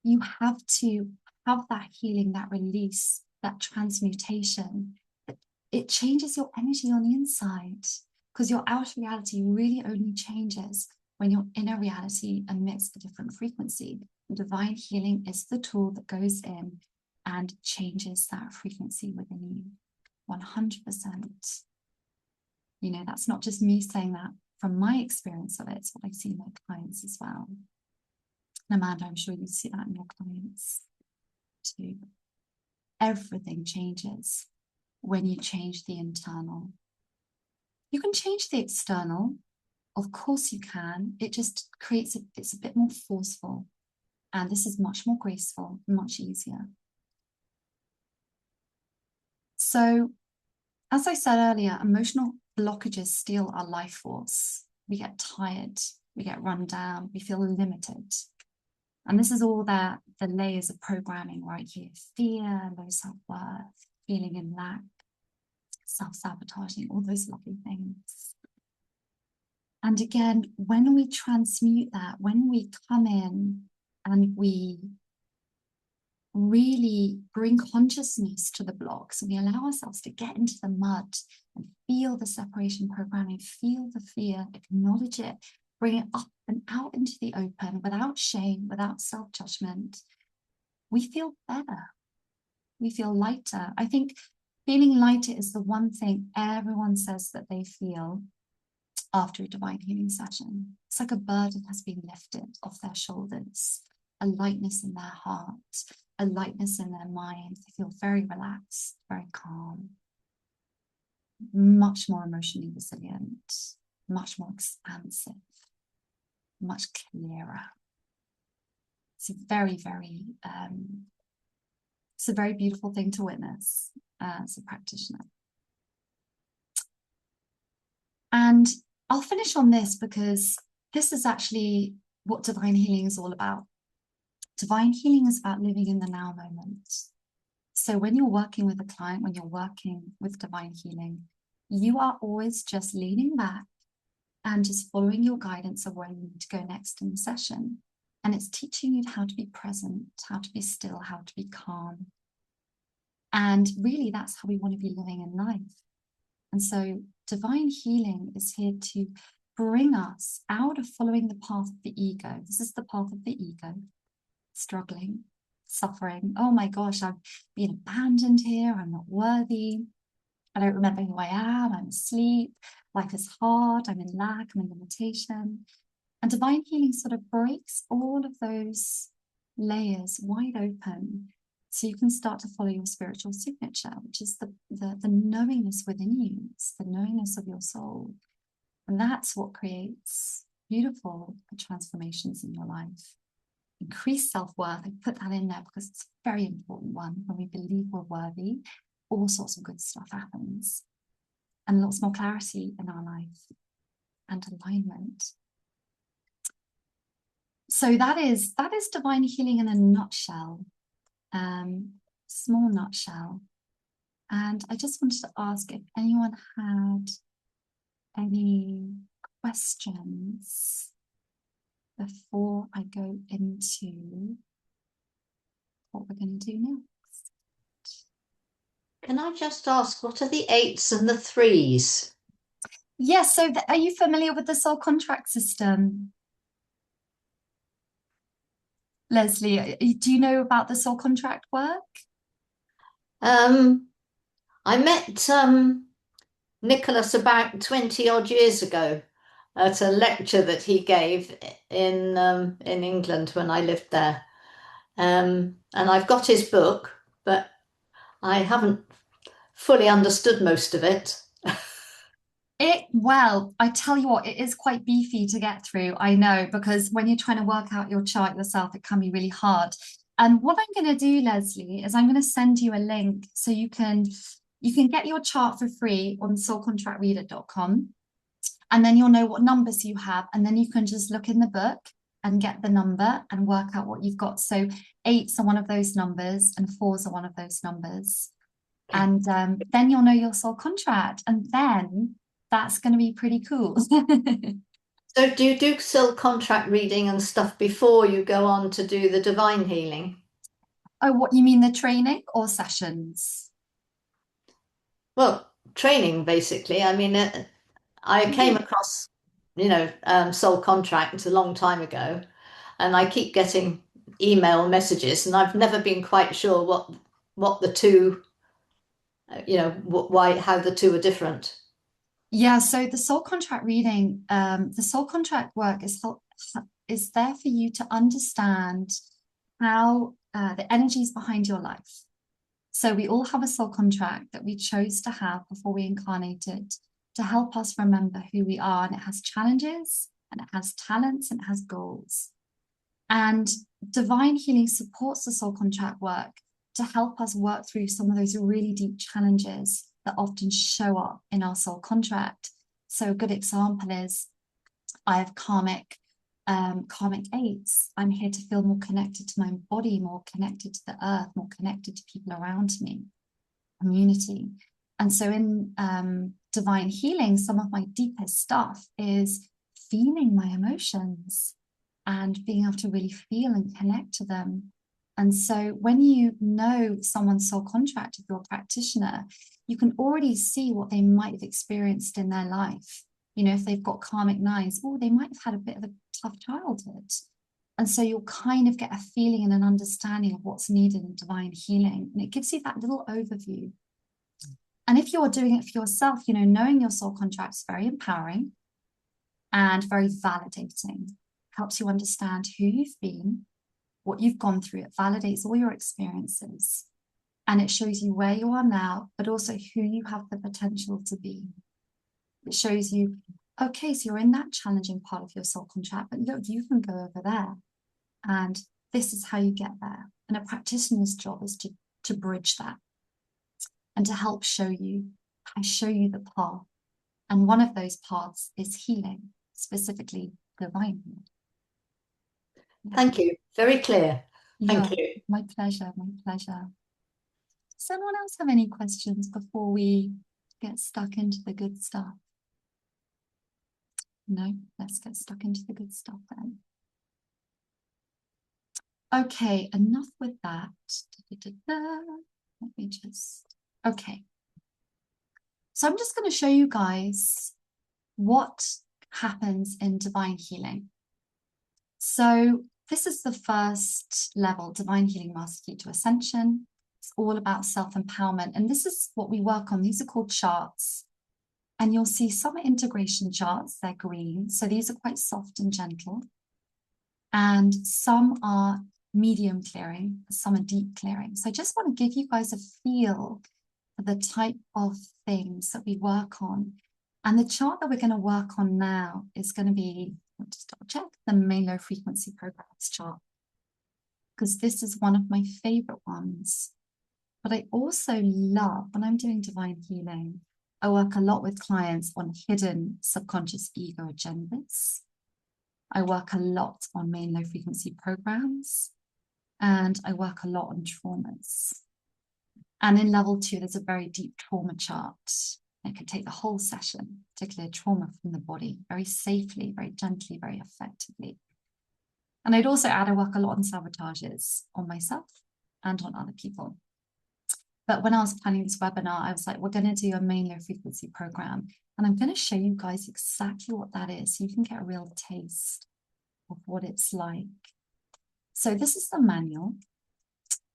You have to have that healing, that release, that transmutation. It changes your energy on the inside, because your outer reality really only changes when your inner reality emits a different frequency. Divine healing is the tool that goes in and changes that frequency within you 100%. You know, that's not just me saying that. From my experience of it, it's what I see in my clients as well. And Amanda, I'm sure you see that in your clients too. Everything changes when you change the internal. You can change the external. Of course you can. It just creates it's a bit more forceful. And this is much more graceful, much easier. So as I said earlier, emotional blockages steal our life force. We get tired, we get run down, we feel limited. And this is all the layers of programming right here. Fear, low self-worth, feeling in lack, self-sabotaging, all those lovely things. And again, when we transmute that, when we come in and we really bring consciousness to the blocks, we allow ourselves to get into the mud and feel the separation programming, feel the fear, acknowledge it, bring it up and out into the open without shame, without self-judgment, we feel better. We feel lighter. I think feeling lighter is the one thing everyone says that they feel after a divine healing session. It's like a burden has been lifted off their shoulders, a lightness in their heart, a lightness in their mind. They feel very relaxed, very calm, much more emotionally resilient, much more expansive, much clearer. It's a very, very, it's a very beautiful thing to witness as a practitioner. And I'll finish on this because this is actually what divine healing is all about. Divine healing is about living in the now moment. So when you're working with a client, when you're working with divine healing, you are always just leaning back and just following your guidance of where you need to go next in the session. And it's teaching you how to be present, how to be still, how to be calm. And really, that's how we want to be living in life. And so divine healing is here to bring us out of following the path of the ego. This is the path of the ego. Struggling, suffering. Oh my gosh, I've been abandoned here. I'm not worthy. I don't remember who I am. I'm asleep. Life is hard. I'm in lack. I'm in limitation. And divine healing sort of breaks all of those layers wide open so you can start to follow your spiritual signature, which is the knowingness within you. It's the knowingness of your soul. And that's what creates beautiful transformations in your life. Increase self-worth. I put that in there because it's a very important one. When we believe we're worthy, all sorts of good stuff happens. And lots more clarity in our life and alignment. So that is divine healing in a nutshell. Small nutshell. And I just wanted to ask if anyone had any questions before I go into what we're going to do next. Can I just ask, what are the 8s and the 3s? Yes, so are you familiar with the soul contract system? Leslie, do you know about the soul contract work? I met Nicholas about 20 odd years ago at a lecture that he gave in England when I lived there. And I've got his book, but I haven't fully understood most of it. Well, I tell you what, it is quite beefy to get through, I know, because when you're trying to work out your chart yourself, it can be really hard. And what I'm going to do, Leslie, is I'm going to send you a link so you can get your chart for free on soulcontractreading.com, and then you'll know what numbers you have, and then you can just look in the book and get the number and work out what you've got. So 8s are one of those numbers and 4s are one of those numbers. And then you'll know your soul contract, and then that's going to be pretty cool. So do you do soul contract reading and stuff before you go on to do the divine healing? Oh, what you mean, the training or sessions? Well, training, basically. I mean, I came across, soul contract a long time ago, and I keep getting email messages, and I've never been quite sure what the two, how the two are different. Yeah, so the soul contract reading, the soul contract work is there for you to understand how the energies behind your life. So we all have a soul contract that we chose to have before we incarnated to help us remember who we are. And it has challenges, and it has talents, and it has goals. And divine healing supports the soul contract work to help us work through some of those really deep challenges that often show up in our soul contract. So a good example is I have karmic 8s. I'm here to feel more connected to my body, more connected to the earth, more connected to people around me, community. And so in divine healing, some of my deepest stuff is feeling my emotions and being able to really feel and connect to them. And so when you know someone's soul contract, if you're a practitioner, you can already see what they might have experienced in their life. You know, if they've got karmic 9s, oh, they might have had a bit of a tough childhood. And so you'll kind of get a feeling and an understanding of what's needed in divine healing. And it gives you that little overview. And if you're doing it for yourself, you know, knowing your soul contract is very empowering and very validating. Helps you understand who you've been, what you've gone through. It validates all your experiences. And it shows you where you are now, but also who you have the potential to be. It shows you, okay, so you're in that challenging part of your soul contract, but look, you can go over there. And this is how you get there. And a practitioner's job is to bridge that and to help show you the path. And one of those paths is healing, specifically divine healing. Yeah. Thank you. Very clear. Thank you. My pleasure, my pleasure. Does anyone else have any questions before we get stuck into the good stuff? No, let's get stuck into the good stuff then. Okay, enough with that. Let me just, okay. So I'm just going to show you guys what happens in divine healing. So this is the first level, Divine Healing Master Key to Ascension. It's all about self-empowerment. And this is what we work on. These are called charts. And you'll see some are integration charts, they're green. So these are quite soft and gentle. And some are medium clearing, some are deep clearing. So I just want to give you guys a feel for the type of things that we work on. And the chart that we're going to work on now is going to be, I'll just double check, the main low frequency programs chart. Because this is one of my favorite ones. But I also love, when I'm doing divine healing, I work a lot with clients on hidden subconscious ego agendas. I work a lot on main low frequency programs. And I work a lot on traumas. And in level 2, there's a very deep trauma chart. It could take the whole session to clear trauma from the body very safely, very gently, very effectively. And I'd also add, I work a lot on sabotages on myself and on other people. But when I was planning this webinar, I was like, we're going to do a main low frequency program. And I'm going to show you guys exactly what that is so you can get a real taste of what it's like. So this is the manual.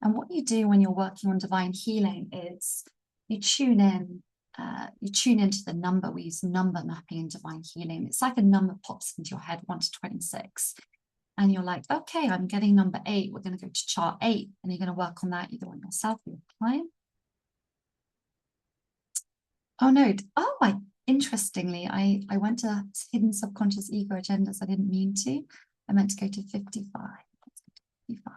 And what you do when you're working on divine healing is you tune into the number. We use number mapping in divine healing. It's like a number pops into your head, 1 to 26. And you're like, okay, I'm getting number 8. We're going to go to chart 8. And you're going to work on that either on yourself or your client. Oh, no. Oh, interestingly, I went to hidden subconscious ego agendas. I didn't mean to. I meant to go to 55. Let's go to 55.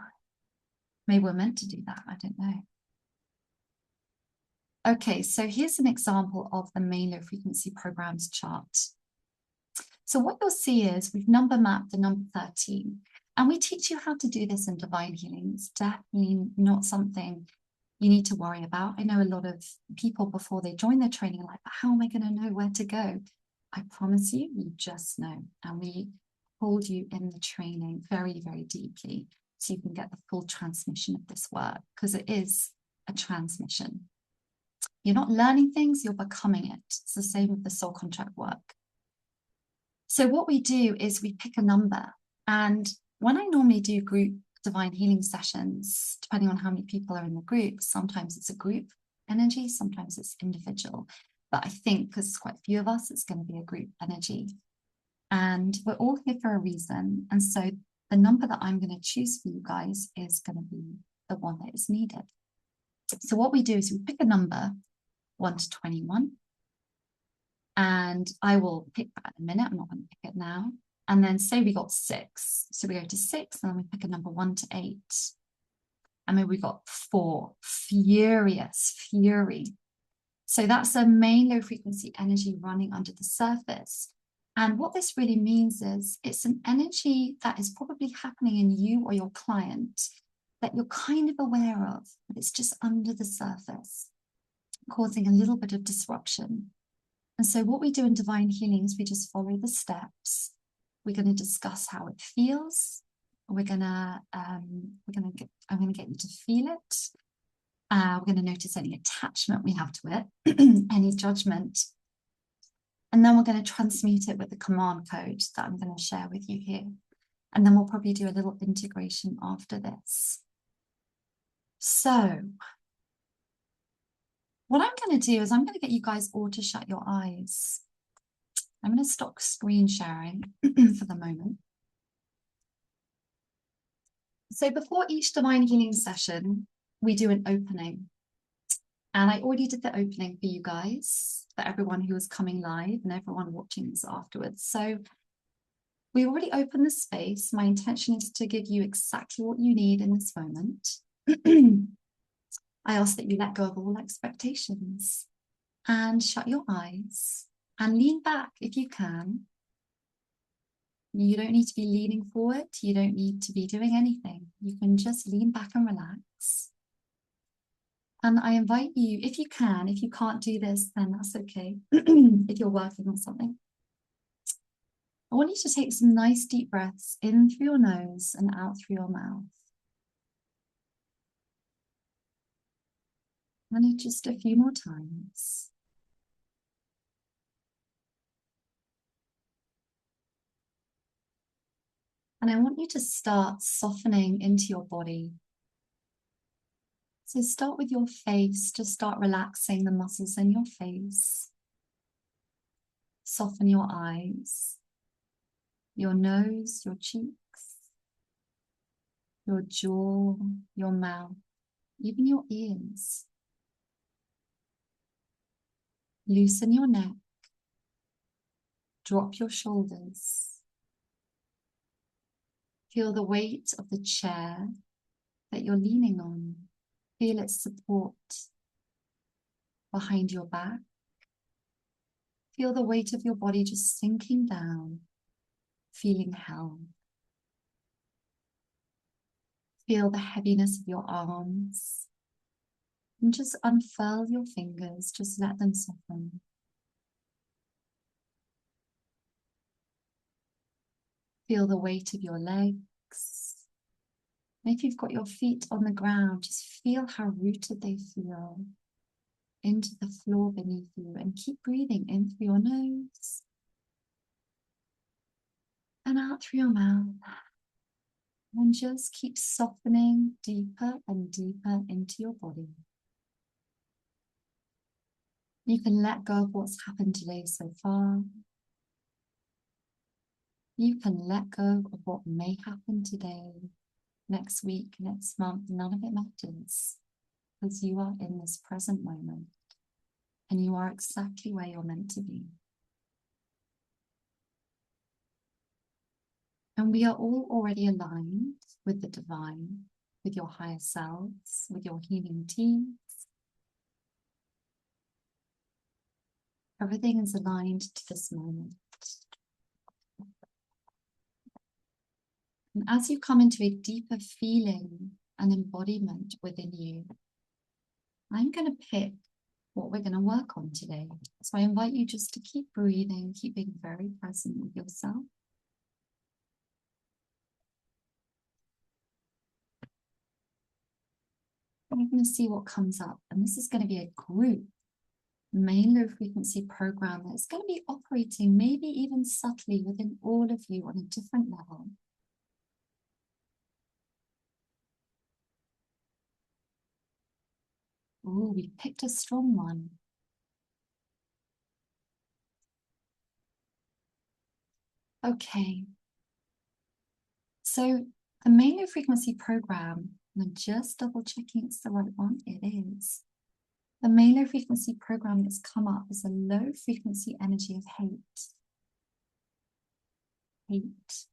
Maybe we're meant to do that. I don't know. Okay, so here's an example of the main low frequency programs chart. So what you'll see is we've number mapped the number 13, and we teach you how to do this in divine healing. It's definitely not something you need to worry about. I know a lot of people before they join their training are like, but how am I going to know where to go? I promise you, you just know. And we hold you in the training very, very deeply so you can get the full transmission of this work, because it is a transmission. You're not learning things, you're becoming it. It's the same with the soul contract work. So what we do is we pick a number. And when I normally do group divine healing sessions, depending on how many people are in the group, sometimes it's a group energy, sometimes it's individual. But I think because it's quite a few of us, it's going to be a group energy. And we're all here for a reason. And so the number that I'm going to choose for you guys is going to be the one that is needed. So what we do is we pick a number, 1 to 21. And I will pick that in a minute. I'm not going to pick it now. And then say we got 6. So we go to 6, and then we pick a number 1 to 8. And maybe we got 4, furious, fury. So that's a main low frequency energy running under the surface. And what this really means is it's an energy that is probably happening in you or your client that you're kind of aware of, but it's just under the surface, causing a little bit of disruption. And so what we do in divine healing is we just follow the steps. We're going to discuss how it feels. I'm going to get you to feel it. We're going to notice any attachment we have to it, any judgment. And then we're going to transmute it with the command code that I'm going to share with you here. And then we'll probably do a little integration after this. So what I'm going to do is I'm going to get you guys all to shut your eyes. I'm going to stop screen sharing for the moment. So before each divine healing session, we do an opening. And I already did the opening for you guys, for everyone who was coming live and everyone watching this afterwards. So we already opened the space. My intention is to give you exactly what you need in this moment. I ask that you let go of all expectations and shut your eyes and lean back if you can. You don't need to be leaning forward. You don't need to be doing anything. You can just lean back and relax. And I invite you, if you can, if you can't do this, then that's okay. If you're working on something, I want you to take some nice deep breaths in through your nose and out through your mouth. And just a few more times. And I want you to start softening into your body. So start with your face, just start relaxing the muscles in your face. Soften your eyes, your nose, your cheeks, your jaw, your mouth, even your ears. Loosen your neck, drop your shoulders. Feel the weight of the chair that you're leaning on. Feel its support behind your back. Feel the weight of your body just sinking down, feeling held. Feel the heaviness of your arms. And just unfurl your fingers, just let them soften. Feel the weight of your legs. And if you've got your feet on the ground, just feel how rooted they feel into the floor beneath you, and keep breathing in through your nose and out through your mouth. And just keep softening deeper and deeper into your body. You can let go of what's happened today so far. You can let go of what may happen today, next week, next month. None of it matters, because you are in this present moment and you are exactly where you're meant to be. And we are all already aligned with the divine, with your higher selves, with your healing teams. Everything is aligned to this moment. And as you come into a deeper feeling and embodiment within you, I'm going to pick what we're going to work on today. So I invite you just to keep breathing, keep being very present with yourself. And we're going to see what comes up. And this is going to be a group main low frequency program that's going to be operating maybe even subtly within all of you on a different level. Oh, we picked a strong one. Okay. So the main low frequency program, I'm just double checking it's the right one. It is. The main low frequency program that's come up is a low frequency energy of hate. Hate.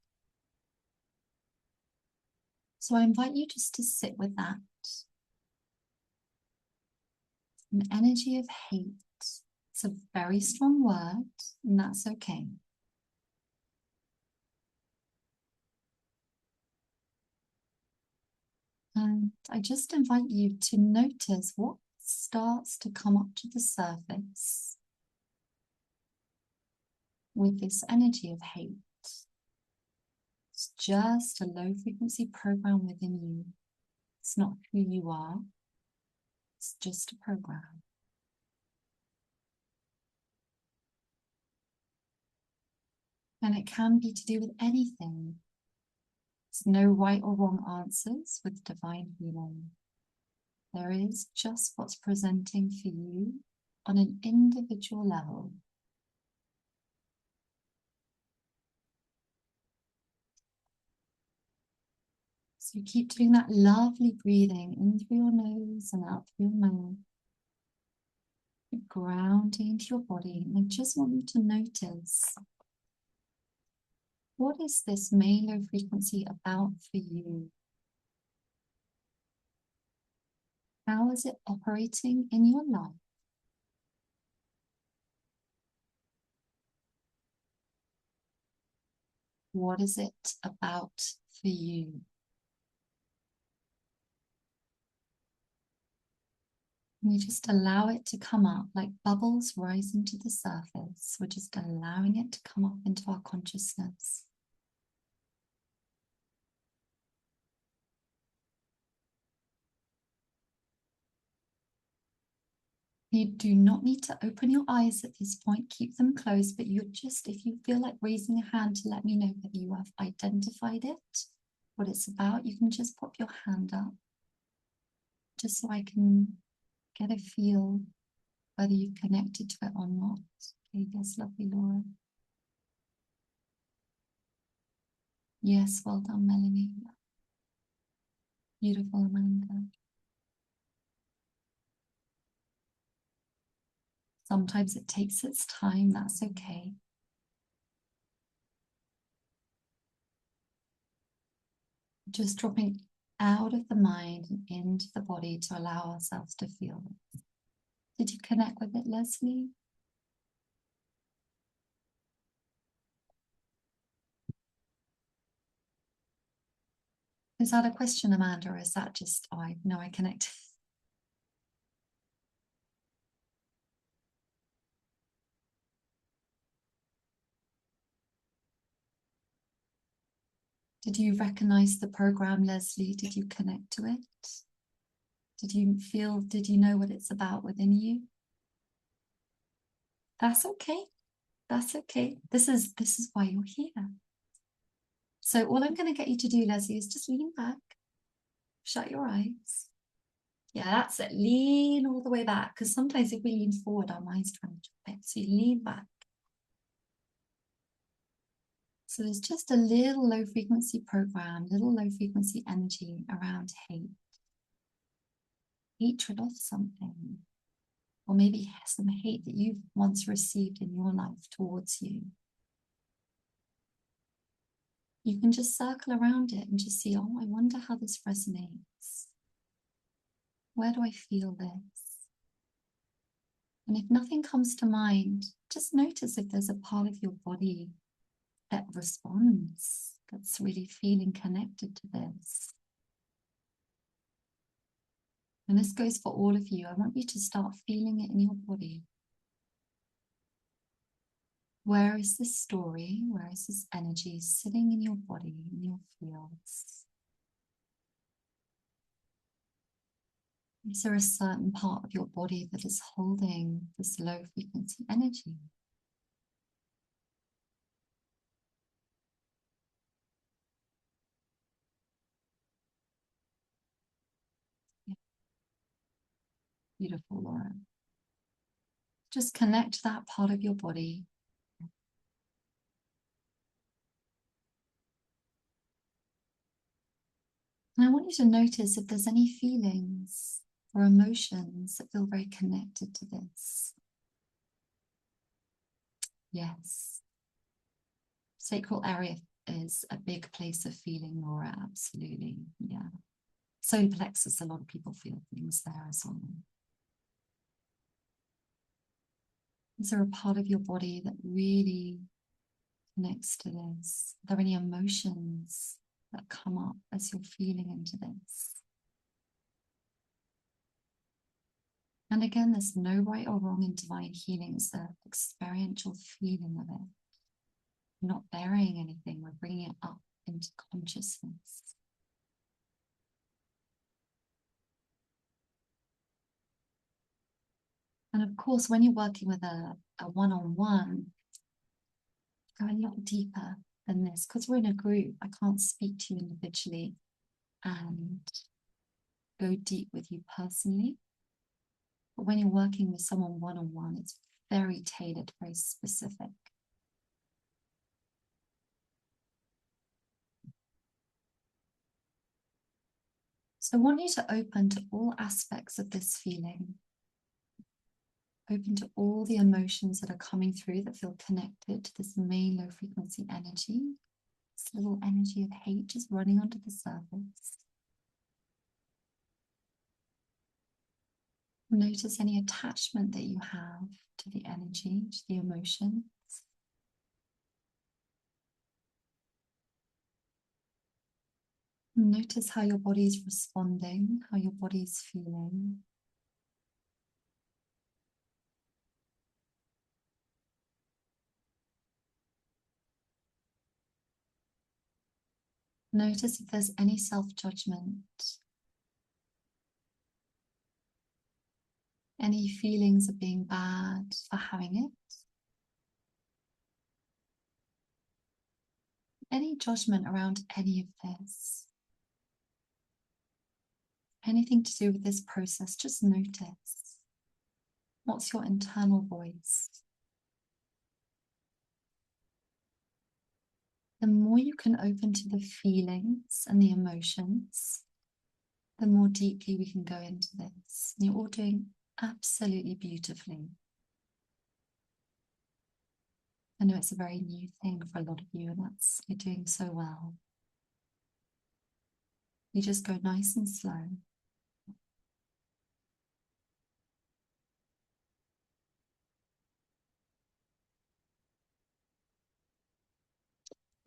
So I invite you just to sit with that. An energy of hate. It's a very strong word, and that's okay. And I just invite you to notice what starts to come up to the surface with this energy of hate. It's just a low frequency program within you. It's not who you are. It's just a program. And it can be to do with anything. There's no right or wrong answers with divine healing. There is just what's presenting for you on an individual level. So keep doing that lovely breathing in through your nose and out through your mouth. Keep grounding into your body. And I just want you to notice, what is this main low frequency about for you? How is it operating in your life? What is it about for you? And you just allow it to come up like bubbles rising to the surface. We're just allowing it to come up into our consciousness. You do not need to open your eyes at this point, keep them closed, but you're just, if you feel like raising a hand to let me know that you have identified it, what it's about, you can just pop your hand up, just so I can get a feel whether you've connected to it or not. Okay, yes, lovely Laura. Yes, well done, Melanie. Beautiful, Amanda. Sometimes it takes its time, that's okay. Just dropping out of the mind and into the body to allow ourselves to feel it. Did you connect with it, Leslie? Is that a question, Amanda, or is that just, oh, I know I connect? Did you recognize the program, Leslie? Did you connect to it? Did you know what it's about within you? That's okay. That's okay. This is why you're here. So all I'm going to get you to do, Leslie, is just lean back, shut your eyes. Yeah, that's it. Lean all the way back, because sometimes if we lean forward, our mind's trying to jump it. So you lean back. So there's just a little low frequency program, little low frequency energy around hate. Hatred of something. Or maybe some hate that you've once received in your life towards you. You can just circle around it and just see, oh, I wonder how this resonates. Where do I feel this? And if nothing comes to mind, just notice if there's a part of your body that responds, that's really feeling connected to this. And this goes for all of you. I want you to start feeling it in your body. Where is this story? Where is this energy sitting in your body, in your fields? Is there a certain part of your body that is holding this low frequency energy? Yeah. Beautiful, Laura. Just connect that part of your body. And I want you to notice if there's any feelings or emotions that feel very connected to this. Yes. Sacral area is a big place of feeling, Laura, absolutely. Yeah. Solar plexus, a lot of people feel things there as well. Is there a part of your body that really connects to this? Are there any emotions that come up as you're feeling into this? And again, there's no right or wrong in divine healing. It's the experiential feeling of it. We're not burying anything, we're bringing it up into consciousness. And of course, when you're working with a one-on-one, go a lot deeper than this. Because we're in a group, I can't speak to you individually and go deep with you personally. But when you're working with someone one-on-one, it's very tailored, very specific. So I want you to open to all aspects of this feeling. Open to all the emotions that are coming through that feel connected to this main low frequency energy. This little energy of hate just running onto the surface. Notice any attachment that you have to the energy, to the emotions. Notice how your body is responding, how your body is feeling. Notice if there's any self-judgment, any feelings of being bad for having it, any judgment around any of this. Anything to do with this process, just notice. What's your internal voice? The more you can open to the feelings and the emotions, the more deeply we can go into this. And you're all doing absolutely beautifully. I know it's a very new thing for a lot of you, and you're doing so well. You just go nice and slow.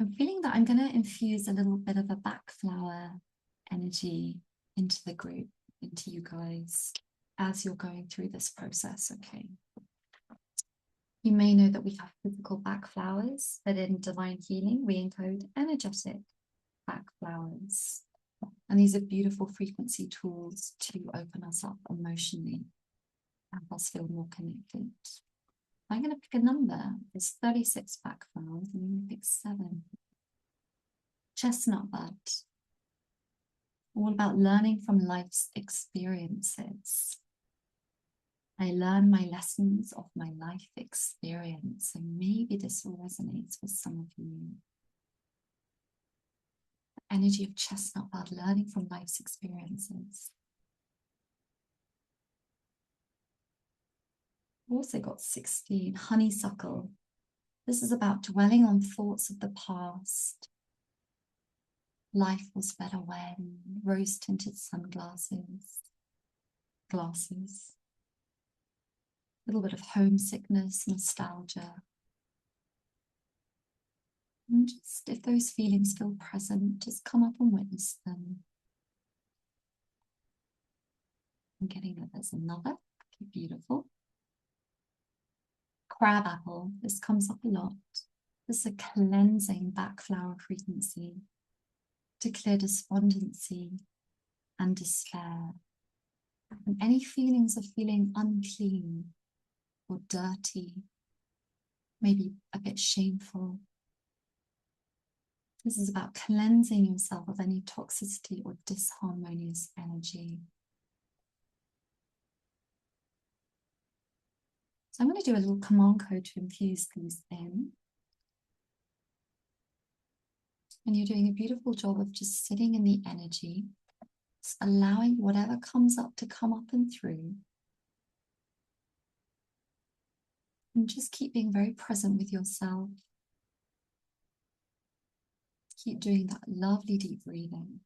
I'm feeling that I'm going to infuse a little bit of a backflower energy into the group, into you guys, as you're going through this process, okay? You may know that we have physical backflowers, but in divine healing, we encode energetic backflowers. And these are beautiful frequency tools to open us up emotionally and help us feel more connected. I'm going to pick a number. There's 36 backflowers, and I'm going to pick 7. Chestnut bud. All about learning from life's experiences. I learn my lessons of my life experience. So maybe this resonates with some of you. The energy of chestnut bud, learning from life's experiences. Also got 16, honeysuckle. This is about dwelling on thoughts of the past. Life was better when, rose-tinted sunglasses, glasses. A little bit of homesickness, nostalgia. And just if those feelings feel present, just come up and witness them. I'm getting that there's another. Beautiful. Crabapple. This comes up a lot. This is a cleansing backflower frequency to clear despondency and despair. And any feelings of feeling unclean or dirty, maybe a bit shameful. This is about cleansing yourself of any toxicity or disharmonious energy. So I'm going to do a little command code to infuse these in. And you're doing a beautiful job of just sitting in the energy, just allowing whatever comes up to come up and through. And just keep being very present with yourself. Keep doing that lovely deep breathing.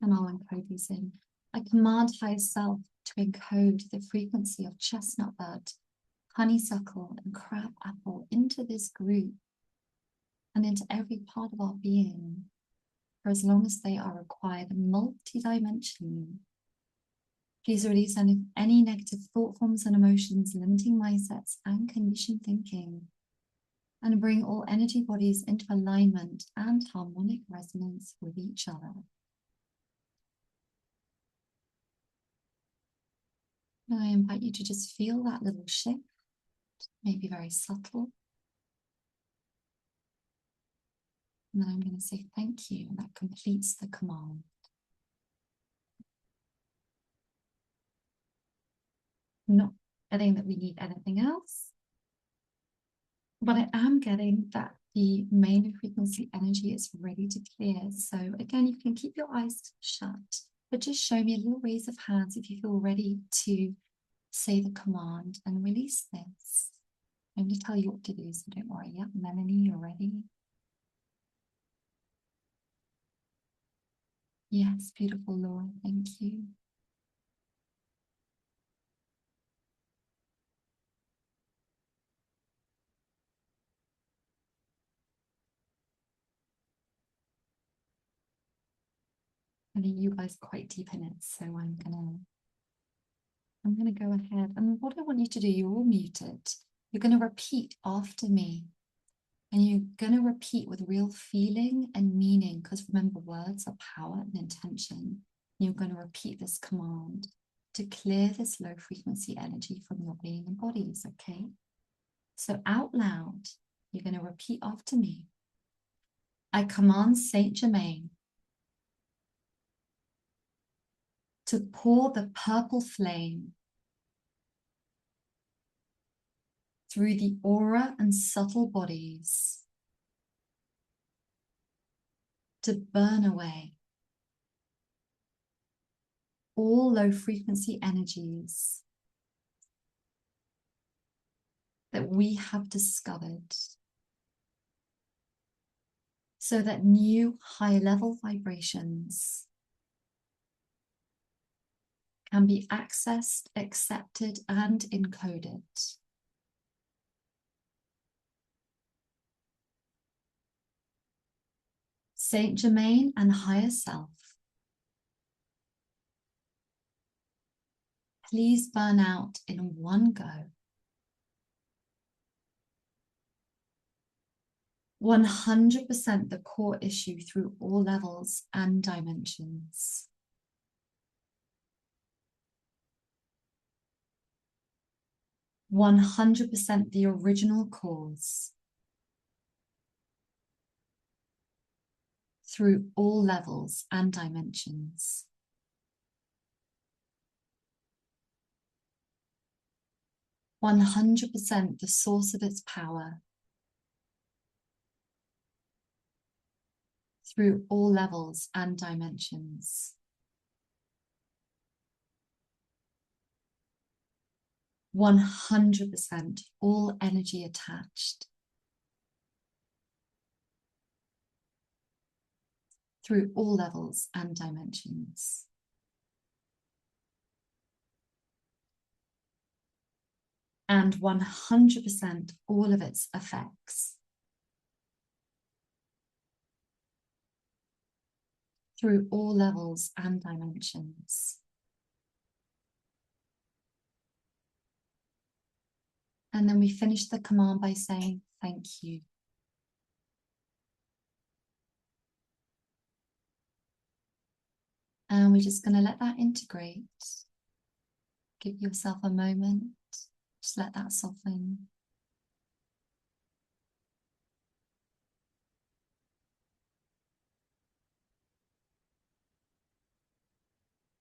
And I'll encode these in. I command higher self to encode the frequency of chestnut bud, honeysuckle, and crab apple into this group and into every part of our being for as long as they are required multidimensionally. Please release any negative thought forms and emotions, limiting mindsets and conditioned thinking, and bring all energy bodies into alignment and harmonic resonance with each other. Now I invite you to just feel that little shift, maybe very subtle. And then I'm going to say thank you, and that completes the command. Not getting that we need anything else, but I am getting that the main frequency energy is ready to clear. So again, you can keep your eyes shut, but just show me a little raise of hands if you feel ready to say the command and release this. I'm going to tell you what to do, so don't worry. Yep, Melanie, you're ready. Yes, beautiful, Laura. Thank you. I think you guys are quite deep in it, so I'm gonna go ahead. And what I want you to do, you're all muted. You're gonna repeat after me. And you're gonna repeat with real feeling and meaning, because remember, words are power and intention. You're gonna repeat this command to clear this low frequency energy from your being and bodies, okay? So out loud, you're gonna repeat after me. I command Saint Germain to pour the purple flame through the aura and subtle bodies to burn away all low frequency energies that we have discovered, so that new high level vibrations can be accessed, accepted, and encoded. Saint Germain and higher self, please burn out in one go 100% the core issue through all levels and dimensions. 100% the original cause through all levels and dimensions. 100% the source of its power through all levels and dimensions. 100% all energy attached through all levels and dimensions. And 100% all of its effects through all levels and dimensions. And then we finish the command by saying, thank you. And we're just going to let that integrate. Give yourself a moment. Just let that soften.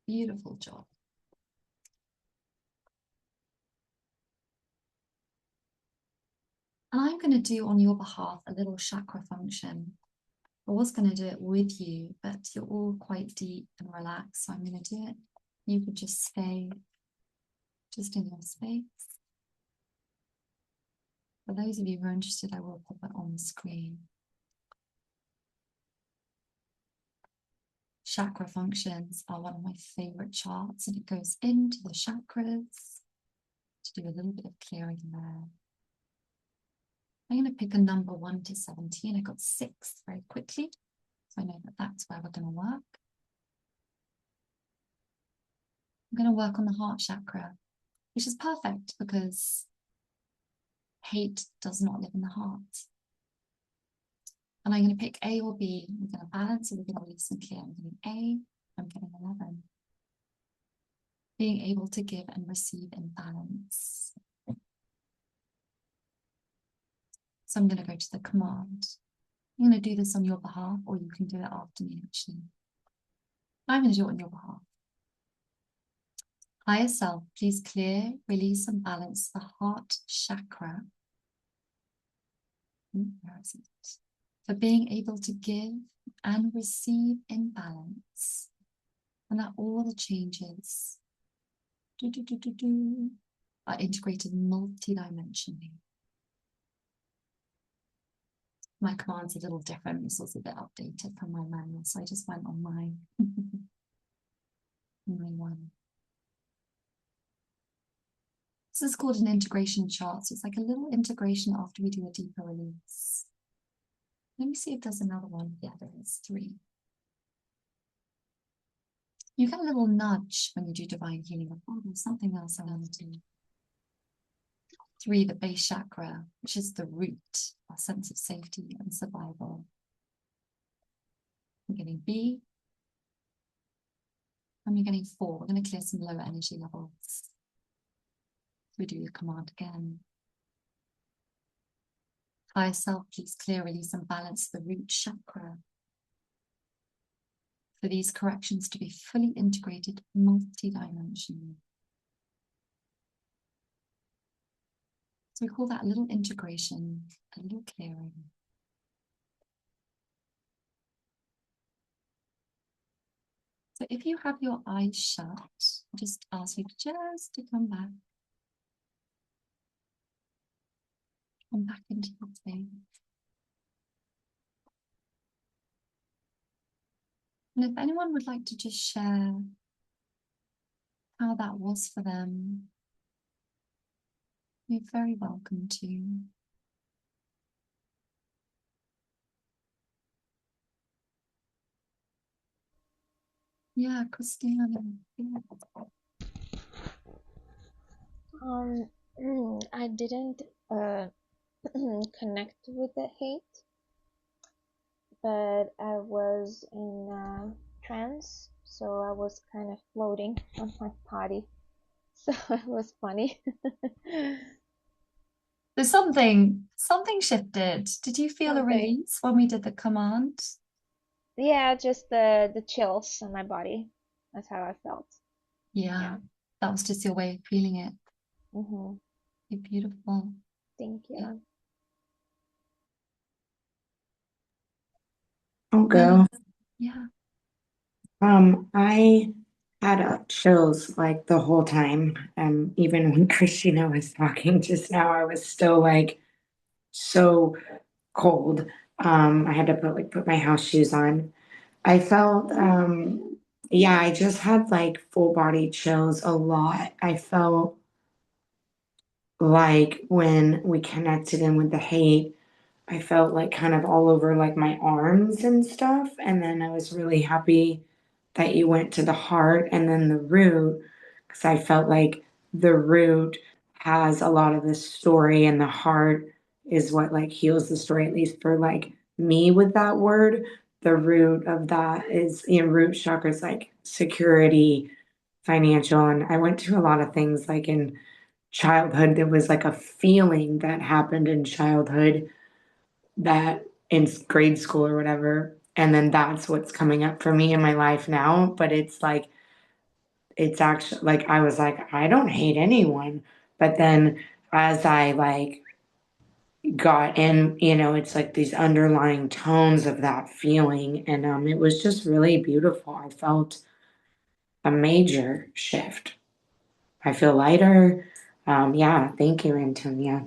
Beautiful job. And I'm going to do on your behalf a little chakra function. I was going to do it with you, but you're all quite deep and relaxed, so I'm going to do it. You could just stay just in your space. For those of you who are interested, I will pop it on the screen. chakra functions are one of my favorite charts, and it goes into the chakras to do a little bit of clearing there. I'm going to pick a number 1 to 17. I got 6 very quickly, so I know that that's where we're going to work. I'm going to work on the heart chakra, which is perfect because hate does not live in the heart. And I'm going to pick A or B. We're going to balance, or we're going to release and clear. I'm getting A, I'm getting 11. Being able to give and receive in balance. So I'm going to go to the command. I'm going to do this on your behalf, or you can do it after me, actually. I'm going to do it on your behalf. Higher self, please clear, release, and balance the heart chakra. Where is it? For being able to give and receive in balance. And that all the changes are integrated multidimensionally. My command's a little different. This was a bit updated from my manual, so I just went on my one. This is called an integration chart. So it's like a little integration after we do a deeper release. Let me see if there's another one. Yeah, there is 3. You get a little nudge when you do divine healing. Oh, there's something else I want to do. 3, the base chakra, which is the root, our sense of safety and survival. I'm getting B. And we're getting 4. We're going to clear some lower energy levels. We do the command again. Higher self, please clear, release, and balance the root chakra. For these corrections to be fully integrated multidimensionally. So we call that a little integration, a little clearing. So if you have your eyes shut, I'll just ask you just to come back. Come back into your space. And if anyone would like to just share how that was for them, you're very welcome to. Yeah, Christina. Yeah. I didn't connect with the hate, but I was in trance, so I was kind of floating on my body, so it was funny. There's something shifted. Did you feel a Something. release when we did the command? Yeah, just the chills on my body. That's how I felt. Yeah, that was just your way of feeling it. Mm-hmm. You're beautiful. Thank you. Yeah. I'll go. Yeah. I had chills like the whole time. Even when Christina was talking just now, I was still like so cold. I had to put my house shoes on. I felt yeah, I just had like full body chills a lot. I felt like when we connected in with the hate, I felt like kind of all over like my arms and stuff. And then I was really happy that you went to the heart and then the root, because I felt like the root has a lot of the story and the heart is what like heals the story, at least for like me with that word. The root of that is, root chakra is like security, financial. And I went to a lot of things like in childhood. There was like a feeling that happened in childhood that in grade school or whatever. And then that's what's coming up for me in my life now. But it's like, it's actually like, I was like, I don't hate anyone. But then as I like got in, it's like these underlying tones of that feeling. And it was just really beautiful. I felt a major shift. I feel lighter. Yeah, thank you, Antonia.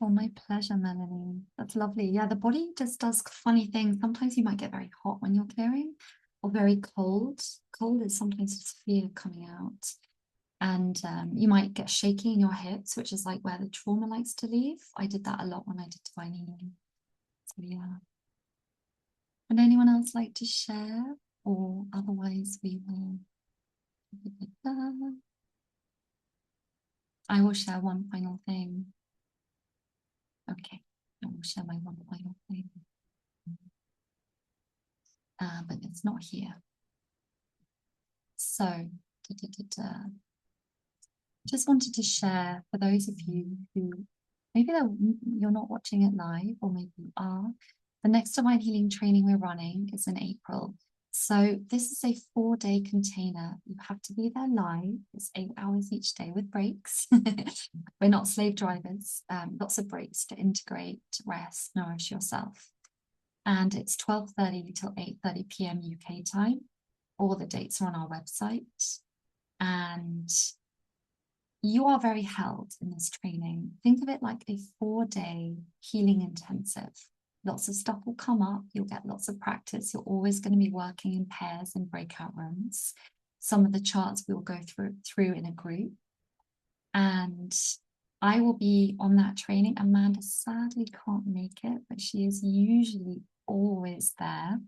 Oh, my pleasure, Melanie. That's lovely. Yeah, the body just does funny things. Sometimes you might get very hot when you're clearing, or very cold. Cold is sometimes just fear coming out. And you might get shaky in your hips, which is like where the trauma likes to leave. I did that a lot when I did divine healing. So yeah. Would anyone else like to share? Or otherwise we will. I will share one final thing. Okay, I will share my one final thing. But it's not here. So, just wanted to share for those of you who maybe you're not watching it live, or maybe you are. The next divine healing training we're running is in April. So this is a 4-day container. You have to be there live. It's 8 hours each day with breaks. We're not slave drivers. Lots of breaks to integrate, rest, nourish yourself. And it's 12:30 till 8:30 p.m. UK time. All the dates are on our website. And you are very held in this training. Think of it like a 4-day healing intensive. Lots of stuff will come up. You'll get lots of practice. You're always going to be working in pairs in breakout rooms. Some of the charts we'll go through in a group. And I will be on that training. Amanda sadly can't make it, but she is usually always there.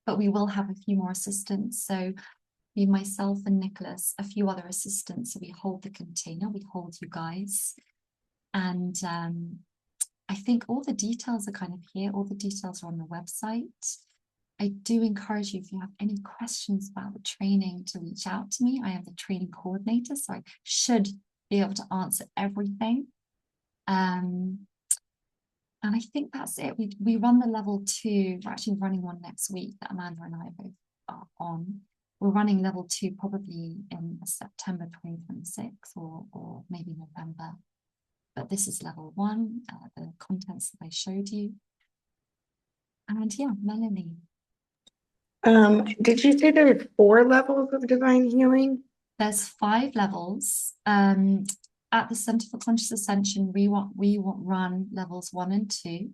But we will have a few more assistants. So be myself and Nicholas, a few other assistants. So we hold the container, we hold you guys. And I think all the details are kind of here. All the details are on the website. I do encourage you, if you have any questions about the training, to reach out to me. I am the training coordinator, so I should be able to answer everything. And I think that's it. We run the level 2. We're actually running one next week that Amanda and I both are on. We're running level 2 probably in September 2026 or maybe November. But this is level 1, the contents that I showed you. And yeah, Melanie. Did you say there were 4 levels of divine healing? There's 5 levels. At the Center for Conscious Ascension, we run levels 1 and 2.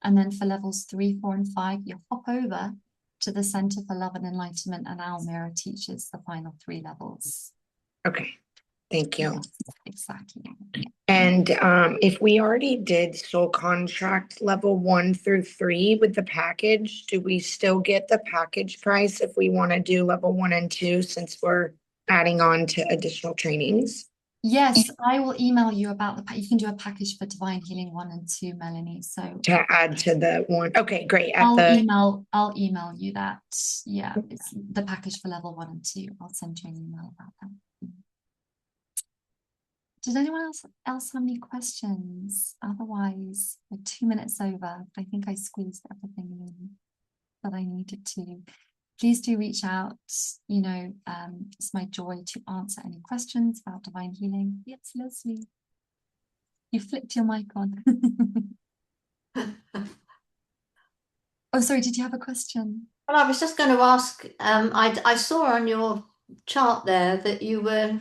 And then for levels 3, 4, and 5, you hop over to the Center for Love and Enlightenment, and Almira teaches the final 3 levels. Okay, thank you. Yes, exactly. And if we already did soul contract level 1 through 3 with the package, do we still get the package price if we want to do level 1 and 2, since we're adding on to additional trainings? Yes, I will email you about you can do a package for divine healing 1 and 2, Melanie. So to add to the 1. Okay, great. I'll email you that. Yeah, it's the package for level 1 and 2. I'll send you an email about that. Does anyone else have any questions? Otherwise, we're 2 minutes over. I think I squeezed everything in that I needed to. Please do reach out. You know, it's my joy to answer any questions about divine healing. Yes, Leslie. You flipped your mic on. Oh, sorry, did you have a question? Well, I was just going to ask, I saw on your chart there that you were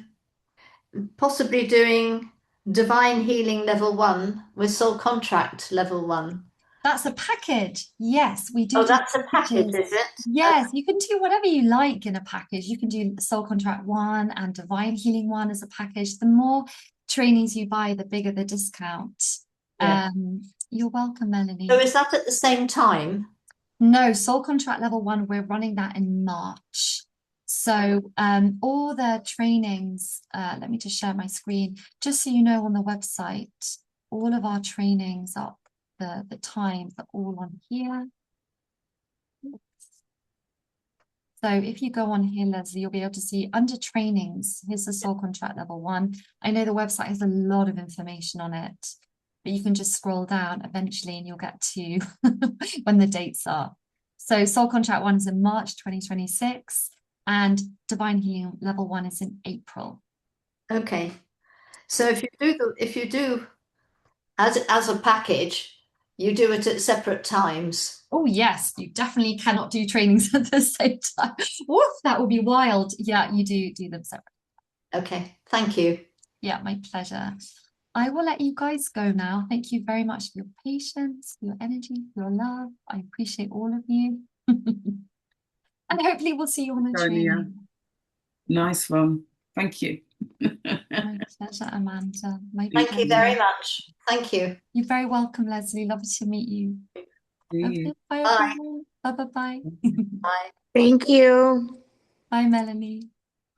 possibly doing divine healing level 1 with soul contract level 1. That's a package. Yes, we do. Oh, that's a package, is it? Yes, you can do whatever you like in a package. You can do soul contract 1 and divine healing 1 as a package. The more trainees you buy, the bigger the discount. Yeah. You're welcome, Melanie. So is that at the same time? No, soul contract level 1, we're running that in March. So all the trainings, let me just share my screen, just so you know, on the website, all of our trainings are the times are all on here. So if you go on here, Leslie, you'll be able to see under trainings, here's the soul contract level 1. I know the website has a lot of information on it, but you can just scroll down eventually and you'll get to when the dates are. So soul contract 1 is in March 2026 and divine healing level 1 is in April. Okay. So if you do as a package, you do it at separate times. Oh yes, you definitely cannot do trainings at the same time. Woof, that would be wild. Yeah, you do them separate. Okay, thank you. Yeah, my pleasure. I will let you guys go now. Thank you very much for your patience, for your energy, for your love. I appreciate all of you. And hopefully we'll see you on the training. Nice one. Thank you. My pleasure, Amanda. My Thank you pleasure. very much. Thank you. You're very welcome, Leslie. Lovely to meet you. See you. Okay, bye, Bye. everyone. Bye, bye, bye. Bye. Thank you. Bye, Melanie.